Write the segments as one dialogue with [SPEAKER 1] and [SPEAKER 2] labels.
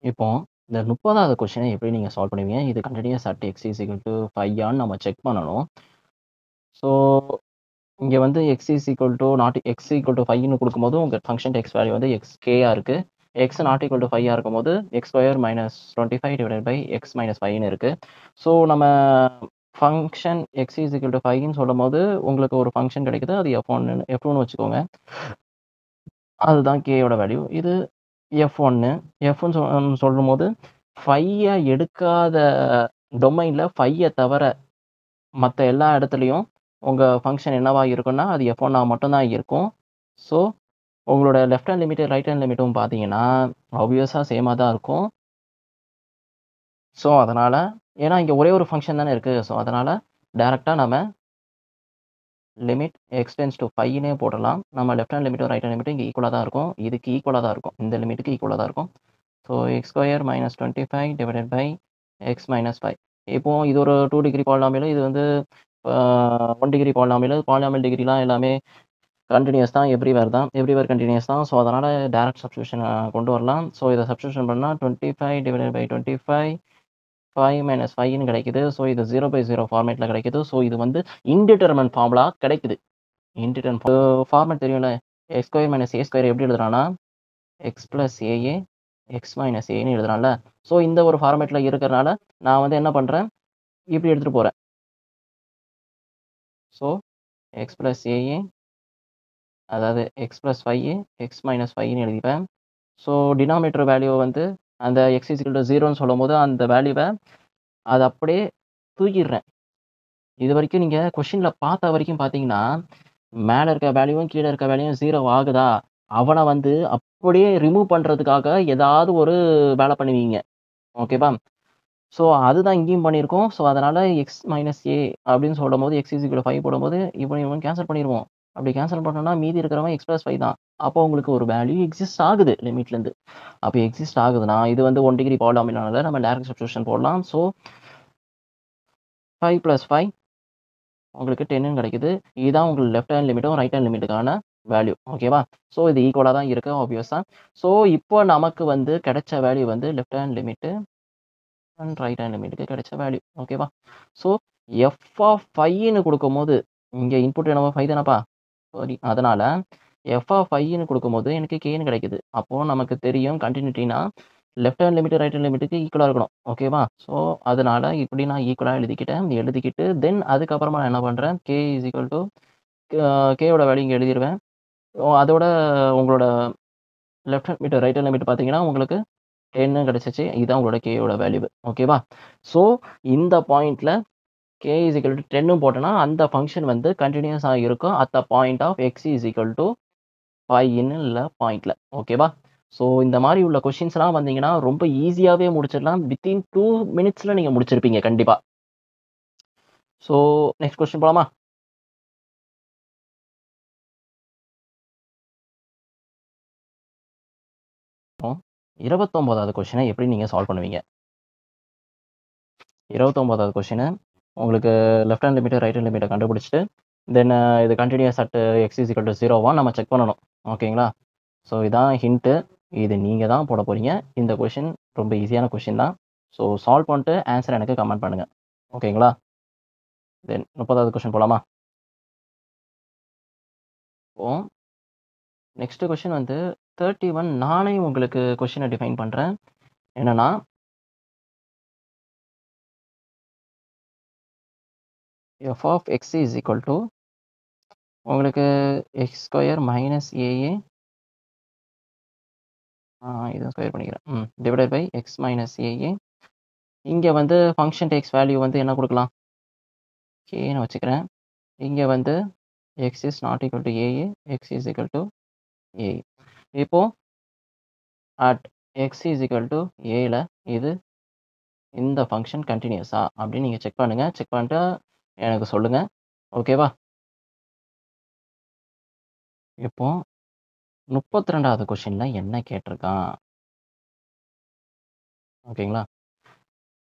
[SPEAKER 1] இப்போ இந்த 30வது கொஸ்டின எப்படி நீங்க சால்வ் பண்ணுவீங்க? இது continuous at x is equal to 5 ஆன்னு நம்ம செக் பண்ணணும். ஸோ, இங்க வந்து x is equal to not x equal to 5ன்னு குடுக்கும்போது, உங்க ஃபங்ஷன் x வேல்யூ வந்து xkயா இருக்கு. x நாட் ஈக்குவல் டூ 5யா இருக்கும்போது, x square minus 25 divided by x minus 5ன்னு இருக்கு. ஸோ, நம்ம function x is equal to 5ன்னு சொல்லும்போது, உங்களுக்கு ஒரு ஃபங்ஷன் கிடைக்குது. அது f1ன்னு வச்சுக்கோங்க. அதுதான் k யோட வேல்யூ. இது F1 Fன்னு சொல்லும்போது 5 எடுக்காத டொமைன்ல 5 தவிர மத்த எல்லா இடத்துலயும் உங்க ஃபங்ஷன் என்னவா இருக்கும்னா, அது F1 மட்டும் தான் இருக்கும். ஸோ, உங்களோட left hand limit, right hand லிமிட்டும் பார்த்தீங்கன்னா, ஆப்வியஸா சேமா தான் இருக்கும். ஸோ, அதனால ஏன்னா இங்க ஒரே ஒரு ஃபங்ஷன் தானே இருக்கு. ஸோ, அதனால டைரக்ட்டா நம்ம லிமிட் x டெண்ட்ஸ் டூ 5ன்னே போடலாம். நம்ம லெஃப்ட் ஹேண்ட் லிமிட்டும், ரைட் ஹேண்ட் லிமிட்டும் இங்க ஈக்குவலா தான் இருக்கும். இதுக்கு ஈக்குவலா தான் இருக்கும். இந்த லிமிட்க்கு ஈக்குவலா தான் இருக்கும். So, x square minus 25 divided by x minus 5. இப்போ இது ஒரு 2 டிகிரி பாலினாமியல். இது வந்து 1 டிகிரி பாலினாமியல். பாலினாமியல் டிகிரிலாம் எல்லாமே கன்டினியூயஸ் தான். எவ்ரிவேர் தான். எவ்ரிவேர் கன்டினியூயஸ் தான். ஸோ, அதனால டைரக்ட் சப்ஸ்டிடியூஷன் கொண்டு வரலாம். ஸோ, இத சப்ஸ்டிடியூஷன் பண்ணா 25 டிவைடட் பை 25 5 மைனஸ் 5ன்னு கிடைக்குது. ஸோ, இது 0/0 ஃபார்மேட்ல கிடைக்குது. ஸோ, இது வந்து இன்டிடெர்மினன்ட் ஃபார்முலா கிடைக்குது. ஃபார்மேட் தெரியும்ல. X square minus a square எப்படி எழுதுறான்னா, x plus a x minus ஏன்னு எழுதுறான்ல. ஸோ, இந்த ஒரு ஃபார்மேட்ல இருக்கிறனால, நான் வந்து என்ன பண்றேன், இப்படி எடுத்துட்டு போறேன். ஸோ, எக்ஸ் பிளஸ் ஏஏ அதாவது எக்ஸ் பிளஸ் 5ஏ எக்ஸ் மைனஸ் 5ன்னு எழுதிப்பேன். ஸோ, டினாமினேட்டர் வேல்யூ வந்து அந்த எக்ஸ் இஸ் ஈக்குவல் டூ 0ன்னு சொல்லும்போது, அந்த வேல்யூவ அத அப்படியே தூக்கிடுறேன். இதுவரைக்கும் நீங்க கொஸ்டின்ல பார்த்த வரைக்கும் பார்த்தீங்கன்னா, மேல இருக்க வேல்யூவும், கீழ இருக்க வேல்யூவும் 0 ஆகுதா, அவன வந்து அப்படியே ரிமூவ் பண்றதுக்காக ஏதாவது ஒரு வேல பண்ணுவீங்க. ஓகேவா? ஸோ, அதுதான் இங்கேயும் பண்ணியிருக்கோம். ஸோ, அதனால எக்ஸ் மைனஸ் ஏ அப்படின்னு சொல்லும்போது, எக்ஸ் இஸ் ஈக்குவல் டூ 5 போடும்போது, இவன் கேன்சல் பண்ணிருவோம். அப்படி கேன்சல் பண்ணோம்னா, மீதி இருக்கிறவன் எக்ஸ் பிளஸ் 5 தான். அப்போ உங்களுக்கு ஒரு வேல்யூ எக்ஸிஸ்ட் ஆகுது லிமிட்லேருந்து. அப்ப எக்ஸிஸ்ட் ஆகுதுன்னா, இது வந்து 1 டிகிரி பாலினாமியல்னால நம்ம டைரக்ட் சப்ஸ்டிடியூஷன் போடலாம். ஸோ, 5 பிளஸ் 5 உங்களுக்கு 10ன்னு கிடைக்குது. இதுதான் உங்களுக்கு லெஃப்ட் ஹேண்ட் லிமிட்டும், ரைட் ஹேண்ட் லிமிட்டுக்கான வேல்யூ. ஓகேவா? ஸோ, இது ஈக்குவலா தான் இருக்கு ஆப்வியஸா. ஸோ, இப்போ நமக்கு வந்து கிடைச்ச வேல்யூ வந்து left hand limit and right hand லிமிட்க்கு கிடைச்ச வேல்யூ. ஓகேவா? ஸோ, எஃப் ஆஃப் 5ன்னு குடுக்கும்போது, இங்க இன்புட் என்னவோ 5 தானப்பா? சாரி. அதனால எஃப் ஆஃப் 5ன்னு குடுக்கும்போது எனக்கு கேன்னு கிடைக்குது. அப்போ நமக்கு தெரியும் கன்டினியூட்டினா left hand limit, right hand லிமிட்க்கு ஈக்குவலா இருக்கணும். ஓகேவா? ஸோ, அதனால இப்படி நான் ஈக்குவலா எழுதிக்கிட்டேன். எழுதிக்கிட்டு தென் அதுக்கப்புறமா நான் என்ன பண்றேன், கே இஸ் ஈக்குவல் டூ கேயோட வேல்யூ இங்க எழுதிருவேன். அதோட உங்களோட left hand limit, right hand limit பார்த்தீங்கன்னா, உங்களுக்கு 10 கிடைச்சுச்சு. இதுதான் உங்களோட கேயோட வேல்யூ. ஓகேவா? ஸோ, இந்த பாயிண்ட்ல k இஸ் ஈக்குவல் டூ 10ன்னு போட்டோம்னா, அந்த ஃபங்ஷன் வந்து கன்டினியூஸா இருக்கும். At the point of x is equal to 5ன்னு உள்ள பாயிண்ட்ல. ஓகேவா? ஸோ, இந்த மாரி உள்ள கொஸ்டின்ஸ்லாம் வந்தீங்கன்னா, ரொம்ப ஈஸியாவே முடிச்சிடலாம். வித்தின் 2 மினிட்ஸ்ல நீங்க முடிச்சிருப்பீங்க கண்டிப்பா. ஸோ, நெக்ஸ்ட் கொஸ்டின் போலாமா? 29வது கொஸ்டின எப்படி நீங்க சால்வ் பண்ணுவீங்க? 29வது கொஸ்டின் உங்களுக்கு left hand limit, right hand லிமிட்ட கண்டுபிடிச்சுட்டு, தென் இது continuous at x is equal to 0வா நம்ம செக் பண்ணணும். ஓகேங்களா? ஸோ, இதான் ஹிண்ட்டு. இது நீங்க தான் போட போறீங்க. இந்த கொஸ்டின் ரொம்ப ஈஸியான கொஸ்டின் தான். ஸோ, சால்வ் பண்ணிட்டு ஆன்ஸர் எனக்கு கமெண்ட் பண்ணுங்க. ஓகேங்களா? தென் 30வது கொஸ்டின் போலாமா? இப்போ நெக்ஸ்ட் கொஸ்டின் வந்து 31 நானே உங்களுக்கு கொஸ்டின டிஃபைன் பண்றேன். என்னன்னா, f of x is equal to உங்களுக்கு எக்ஸ் ஸ்கொயர் மைனஸ் ஏஏ இதை ஸ்கொயர் பண்ணிக்கிறேன். Divided by x minus a. இங்க வந்து ஃபங்ஷன் டேக்ஸ் வேல்யூ வந்து என்ன குடுக்கலாம்? கேன்னு வச்சுக்கிறேன். இங்க வந்து x is not equal to a, x is equal to a. இப்போ at x is equal to ஏல இது இந்த ஃபங்ஷன் கன்டினியூஸா அப்படின்னு நீங்க செக் பண்ணுங்க. செக் பண்ணிட்டு எனக்கு சொல்லுங்க. ஓகேவா? இப்போ 32வது கொஸ்டின்ல என்ன கேட்டிருக்கான்? ஓகேங்களா?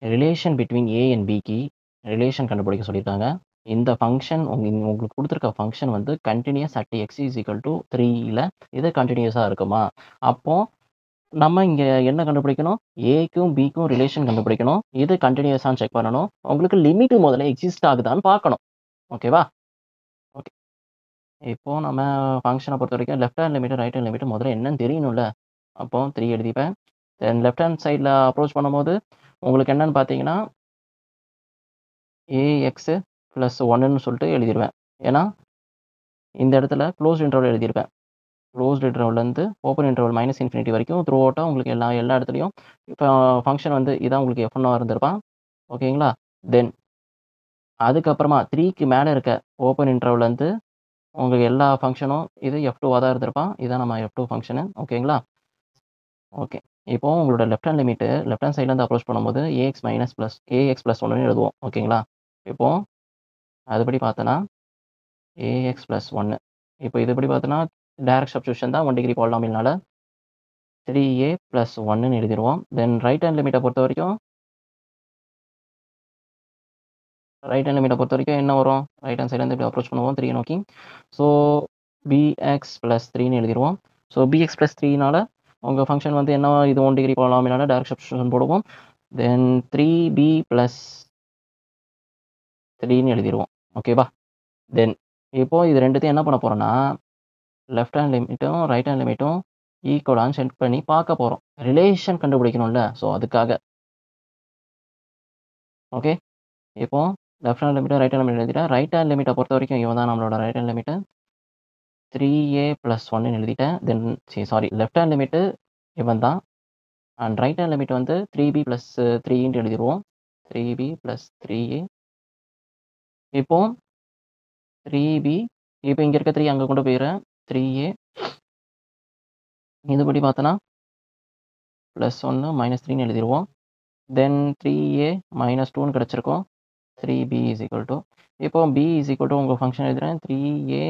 [SPEAKER 1] ரிலேஷன் பிட்வீன் ஏ அண்ட் பிக்கு ரிலேஷன் கண்டுபிடிக்க சொல்லியிருக்காங்க. இந்த ஃபங்ஷன் உங்களுக்கு குடுத்திருக்க ஃபங்ஷன் வந்து continuous at x is equal to 3ல இது கன்டினியூஸா இருக்குமா? அப்போ நம்ம இங்க என்ன கண்டுபிடிக்கணும்? ஏக்கும், பிக்கும் ரிலேஷன் கண்டுபிடிக்கணும். இது கன்டினியூஸான்னு செக் பண்ணணும். உங்களுக்கு லிமிட் முதல்ல எக்ஸிஸ்ட் ஆகுதான்னு பார்க்கணும். ஓகேவா? ஓகே. இப்போ நம்ம ஃபங்ஷன பொறுத்தவரைக்கும் left hand limit, right hand limit முதல்ல என்னன்னு தெரியணும்ல. அப்போ 3 எழுதிப்பேன். தென் லெஃப்ட் ஹேண்ட் சைட்ல அப்ரோச் பண்ணும்போது, உங்களுக்கு என்னன்னு பார்த்தீங்கன்னா, ஏஎக்ஸ் பிளஸ் 1ன்னு சொல்லிட்டு எழுதிருவேன். ஏன்னா, இந்த இடத்துல க்ளோஸ்ட் இன்டர்வல் எழுதியிருப்பேன். க்ளோஸ்ட் இன்டர்வல்லேருந்து ஓப்பன் இன்டர்வல் -∞ வரைக்கும் த்ரூ அவுட்டா உங்களுக்கு எல்லா இடத்துலயும் இப்போ ஃபங்ஷன் வந்து இதான் உங்களுக்கு F1ஆ இருந்திருப்பான். ஓகேங்களா? தென் அதுக்கப்புறமா 3க்கு மேல இருக்க ஓப்பன் இன்டர்வல்லேருந்து உங்களுக்கு எல்லா ஃபங்ஷனும் இது F2வா தான் இருந்திருப்பான். இதான் நம்ம F2 ஃபங்ஷனு. ஓகேங்களா? ஓகே. இப்போ உங்களோட லெஃப்ட் ஹேண்ட் சைட்லேருந்து அப்ரோச் பண்ணும்போது AX பிளஸ் 1ன்னு எழுதுவோம். ஓகேங்களா? இப்போ அதுபடி பார்த்தோன்னா, AX பிளஸ் 1 இப்போ இதுபடி பார்த்தோன்னா, டைரக்ட் சப்ஸ்டிட்யூஷன் தான் 1 டிகிரி பாலினாமியல்னால 3A பிளஸ் 1ன்னு எழுதிருவோம். தென் ரைட் ஹேண்ட் லிமிட்ட பொறுத்தவரைக்கும் என்ன வரும்? ரைட் ஹேண்ட் சைட்லேருந்து இப்படி அப்ரோச் பண்ணுவோம் 3 நோக்கி. ஸோ BX பிளஸ் 3ன்னு எழுதிருவோம். ஸோ BX பிளஸ் 3னால உங்க ஃபங்ஷன் வந்து என்ன இது 1 டிகிரி பாலினாமியல்னால டைரக்ட் சப்ஸ்டிட்யூஷன் போடுவோம். தென் 3B பிளஸ் 3ன்னு எழுதிருவோம். ஓகேவா? தென் இப்போ இது 2த்தையும் என்ன பண்ண போறோம்னா, லெஃப்ட் ஹேண்ட் லிமிட்டும், ரைட் ஹேண்ட் லிமிட்டும் ஈக்குவலான்னு செக் பண்ணி பார்க்க போறோம். ரிலேஷன் கண்டுபிடிக்கணும்ல. ஸோ அதுக்காக. ஓகே. இப்போ left hand limit, right hand limit எழுதிட்டேன். ரைட் ஹேண்ட் லிமிட்ட பொறுத்தவரைக்கும் இவன் தான் நம்மளோட right hand limit. 3A plus 1ன்னு எழுதிட்டேன். Then sorry left hand limit இவன் தான். அண்ட் ரைட் ஹேண்ட் லிமிட் வந்து 3B plus 3ன்ட்டு எழுதிருவோம். 3B plus 3A. இப்போ 3B இப்போ இங்க இருக்க 3 அங்க கொண்டு போயிடுறேன். 3A இதுபடி பார்த்தோன்னா, பிளஸ் 1 மைனஸ் 3ன்னு எழுதிருவோம். தென் 3A மைனஸ் 2ன்னு கிடைச்சிருக்கும். 3B இஸ் ஈக்குவல் டூ இப்போ B இஸ் ஈக்குவல் டூ உங்க ஃபங்ஷன் எழுதுறேன். 3A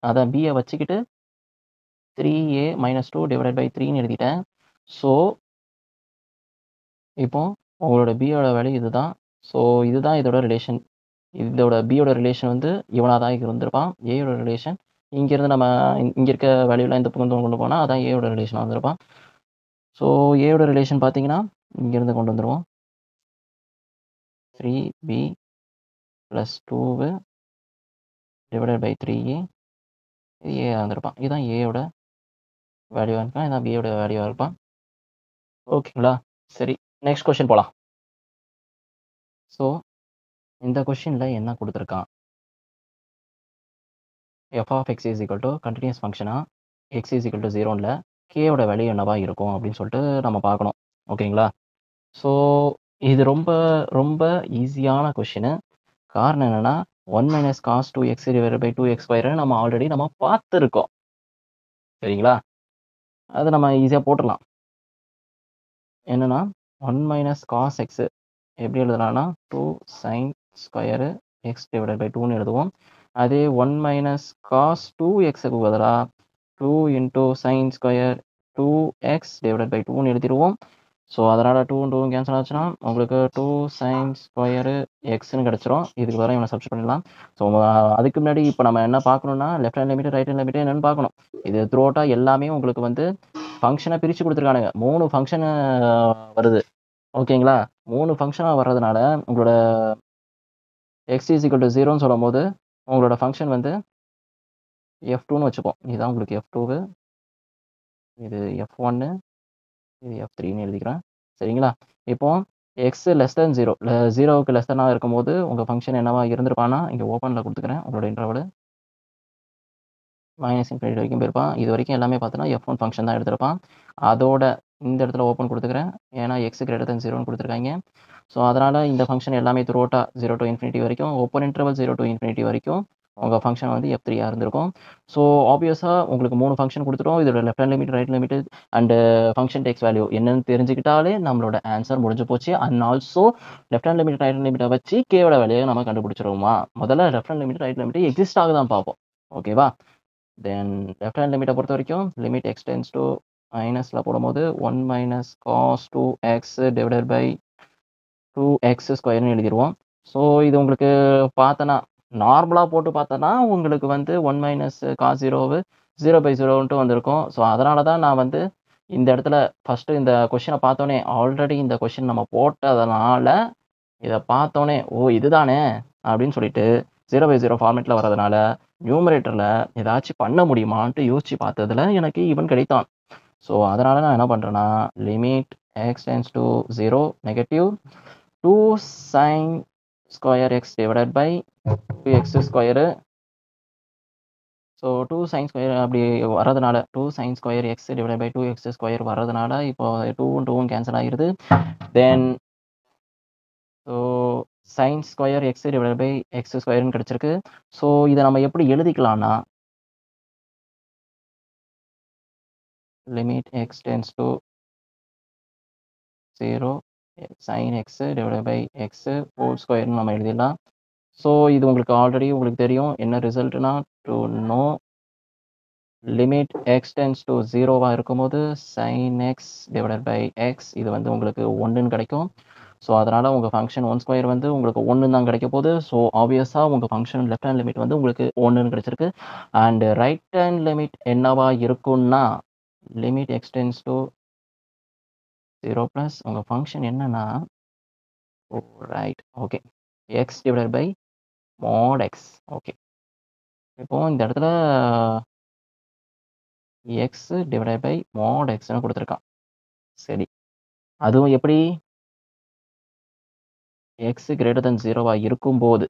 [SPEAKER 1] அதான் Bய வச்சுக்கிட்டு 3A மைனஸ் 2 டிவைடட் பை 3ன்னு எழுதிட்டேன். ஸோ இப்போ உங்களோட Bயோட வேல்யூ இதுதான். ஸோ இதுதான் இதோட ரிலேஷன். இதோட Bயோட ரிலேஷன் வந்து இவனா தான் இருந்திருப்பான். Aயோட ரிலேஷன் இங்கேருந்து நம்ம இங்க இருக்க வேல்யூலாம் இந்த பக்கம் கொண்டு போனா, அதான் Aயோட ரிலேஷனா வந்திருப்பான். ஸோ Aயோட ரிலேஷன் பார்த்தீங்கன்னா, இங்கேருந்து கொண்டு வந்துருவோம். 3B plus 2 divided by 3A இது A வந்திருப்பான். இதுதான் Aயோட வேல்யூவா இருப்பான். இதான் Bயோட வேல்யூவா இருப்பான். ஓகேங்களா? சரி. நெக்ஸ்ட் கொஸ்டின் போலாம். ஸோ இந்த கொஸ்டின்ல என்ன குடுத்துருக்கான்? f of x is equal to continuous ஃபங்ஷனா x இஸ் ஈக்குவல் டூ 0ல kயோட வேல்யூ என்னவா இருக்கும் அப்படின்னு சொல்லிட்டு நம்ம பார்க்கணும். ஓகேங்களா? ஸோ இது ரொம்ப ரொம்ப ஈஸியான கொஸ்டினு. காரணம் என்னன்னா 1 minus cos 2x divided by 2x² நம்ம ஆல்ரெடி பார்த்துருக்கோம். சரிங்களா? அத நம்ம ஈஸியா போட்டுறலாம். என்னன்னா 1 மைனஸ் காஸ் x எப்படி எழுதலாம்னா 2 sin square x divided by 2ன்னு எழுதுவோம். அதே 1 மைனஸ் காஸ் 2xக்கு பதிலா 2 into sin square 2x divided by 2ன்னு எழுதிருவோம். ஸோ அதனால 2 2 கேன்சல் ஆச்சுன்னா உங்களுக்கு 2 sin ஸ்கொயர் எக்ஸ்ன்னு கிடைச்சிரும். இதுக்கு பதிலா இவனை சப்ஸ்டிட் பண்ணிடலாம். ஸோ அதுக்கு முன்னாடி இப்போ நம்ம என்ன பார்க்கணும்னா left hand limit, right hand limit என்னன்னு பார்க்கணும். இது த்ரூ அவுட்டா எல்லாமே உங்களுக்கு வந்து ஃபங்ஷனை பிரித்து கொடுத்துருக்கானுங்க. 3 ஃபங்க்ஷனு வருது. ஓகேங்களா? 3 ஃபங்க்ஷனா வர்றதுனால உங்களோட x இஸ் ஈக்குவல் டூ 0ன்னு சொல்லும்போது உங்களோட ஃபங்க்ஷன் வந்து F2ன்னு வச்சுப்போம். இதுதான் உங்களுக்கு F2, இது F1, இது F3ன்னு எழுதிக்கிறேன். சரிங்களா? இப்போ x லெஸ் தென் 0 0க்கு லெஸ் தென்னா இருக்கும்போது உங்க ஃபங்க்ஷன் என்னவா இருந்திருப்பான்னா, இங்க ஓப்பன்ல குடுத்துக்கிறேன். உங்களோட இன்டர்வல் -∞ வரைக்கும் போயிருப்பான். இது வரைக்கும் எல்லாமே பார்த்தோன்னா F1 ஃபங்க்ஷன் தான் எடுத்திருப்பான். அதோட இந்த இடத்துல ஓப்பன் குடுத்துக்கிறேன். ஏன்னா x கிரேட்டர் தென் 0ன்னு குடுத்துருக்காய்ங்க. ஸோ அதனால இந்த ஃபங்க்ஷன் எல்லாமே த்ரூ அவுட்டா 0 to ∞ வரைக்கும் ஓப்பன் இன்டர்வல் 0 to ∞ வரைக்கும் உங்க ஃபங்க்ஷன் வந்து F3ஆ இருந்திருக்கும். ஸோ ஆப்வியஸா உங்களுக்கு 3 ஃபங்க்ஷன் குடுத்துட்டோம். இதோட left hand limit, right limit and function takes value என்னன்னு தெரிஞ்சுக்கிட்டாலே நம்மளோட ஆன்சர் முடிஞ்சு போச்சு. And also left hand limit, right hand லிமிட்ட வச்சு கேவோட வேல்யூவை நம்ம கண்டுபிடிச்சிருவோமா? முதல்ல left hand limit, right limit exist ஆகுதான் பார்ப்போம். ஓகேவா? தென் லெஃப்ட் ஹேண்ட் லிமிட்ட பொறுத்த வரைக்கும் லிமிட் x டென்ஸ் டு மைனஸ்ல போடும்போது 1 minus cos 2x divided by 2x² எழுதிருவோம். ஸோ இது உங்களுக்கு பார்த்தனா நார்மலா போட்டு பார்த்தனா உங்களுக்கு வந்து 1 மைனஸ் காஸ் 0 0/0ன்ட்டு வந்திருக்கும். ஸோ அதனால தான் நான் வந்து இந்த இடத்துல ஃபர்ஸ்ட்டு இந்த கொஸ்டின பார்த்தோனே, ஆல்ரெடி இந்த கொஸ்டின் நம்ம போட்டதனால, இத பார்த்தோனே, "ஓ! இதுதானே" அப்படின்னு சொல்லிட்டு 0/0 ஃபார்மேட்ல வரதுனால, நியூமரேட்டர்ல ஏதாச்சும் பண்ண முடியுமான்ட்டு யோசிச்சு பார்த்ததுல எனக்கு இவன் கிடைத்தான். ஸோ, அதனால நான் என்ன பண்றேன்னா, limit x tends to 0 negative 2 sin square x divided by 2x square. So 2 sin square அப்படி வரதுனால 2 sin square x divided by 2x square வரதுனால, இப்போ 2வும் 2வும் கேன்சல் ஆகிருது. Then so sin square x divided by x ஸ்கொயர்ன்னு கிடைச்சிருக்கு. So இத நம்ம எப்படி எழுதிக்கலாம்னா, limit x tends to 0 sin x divided by x whole ஸ்கொயர்ன்னு நம்ம எழுதிடலாம். ஸோ இது உங்களுக்கு ஆல்ரெடி உங்களுக்கு தெரியும். என்ன ரிசல்ட்னா, to know limit x tends to 0வா இருக்கும்போது sin x divided by x இது வந்து உங்களுக்கு 1ன்னு கிடைக்கும். ஸோ அதனால உங்க ஃபங்ஷன் 1 ஸ்கொயர் வந்து உங்களுக்கு 1 தான் கிடைக்க போகுது. ஸோ ஆப்வியஸா உங்க ஃபங்ஷன் லெஃப்ட் ஹேண்ட் லிமிட் வந்து உங்களுக்கு 1ன்னு கிடைச்சிருக்கு. அண்ட் ரைட் ஹேண்ட் லிமிட் என்னவா இருக்கும்னா, limit x tends to 0 plus உங்க ஃபங்ஷன் என்னன்னா, oh right okay x divided by mod x. Okay. இப்போ இந்த இடத்துல x டிவைடட் பை mod xன்னு குடுத்துருக்கான். சரி. அதுவும் எப்படி? x கிரேட்டர் தென் 0வா இருக்கும்போது,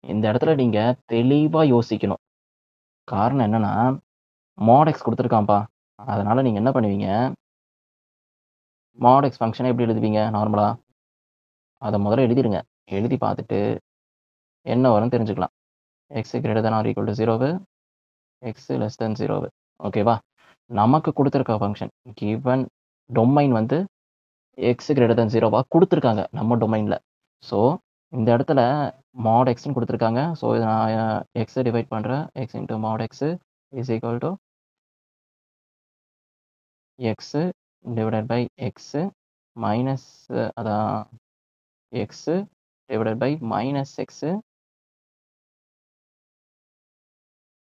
[SPEAKER 1] இந்த இடத்துல நீங்க தெளிவா யோசிக்கணும். காரணம் என்னன்னா, mod x குடுத்துருக்கான்ப்பா. அதனால நீங்க என்ன பண்ணுவீங்க, mod x ஃபங்ஷன எப்படி எழுதுவீங்க நார்மலா? அத முதல்ல எழுதிருங்க. எழுதி பார்த்துட்டு என்ன வரும்னு தெரிஞ்சுக்கலாம். x greater than or equal to 0வு, x லெஸ் தென் 0வு. ஓகேவா? நமக்கு குடுத்துருக்க ஃபங்ஷன் கிவன் டொமைன் வந்து x கிரேட்டர் தென் 0வா குடுத்துருக்காங்க நம்ம டொமைன்ல. ஸோ இந்த இடத்துல mod xன்னு குடுத்துருக்காங்க. ஸோ இத நான் x டிவைட் பண்றேன். x into mod x is equal to x divided by x minus அதான் x divided by minus x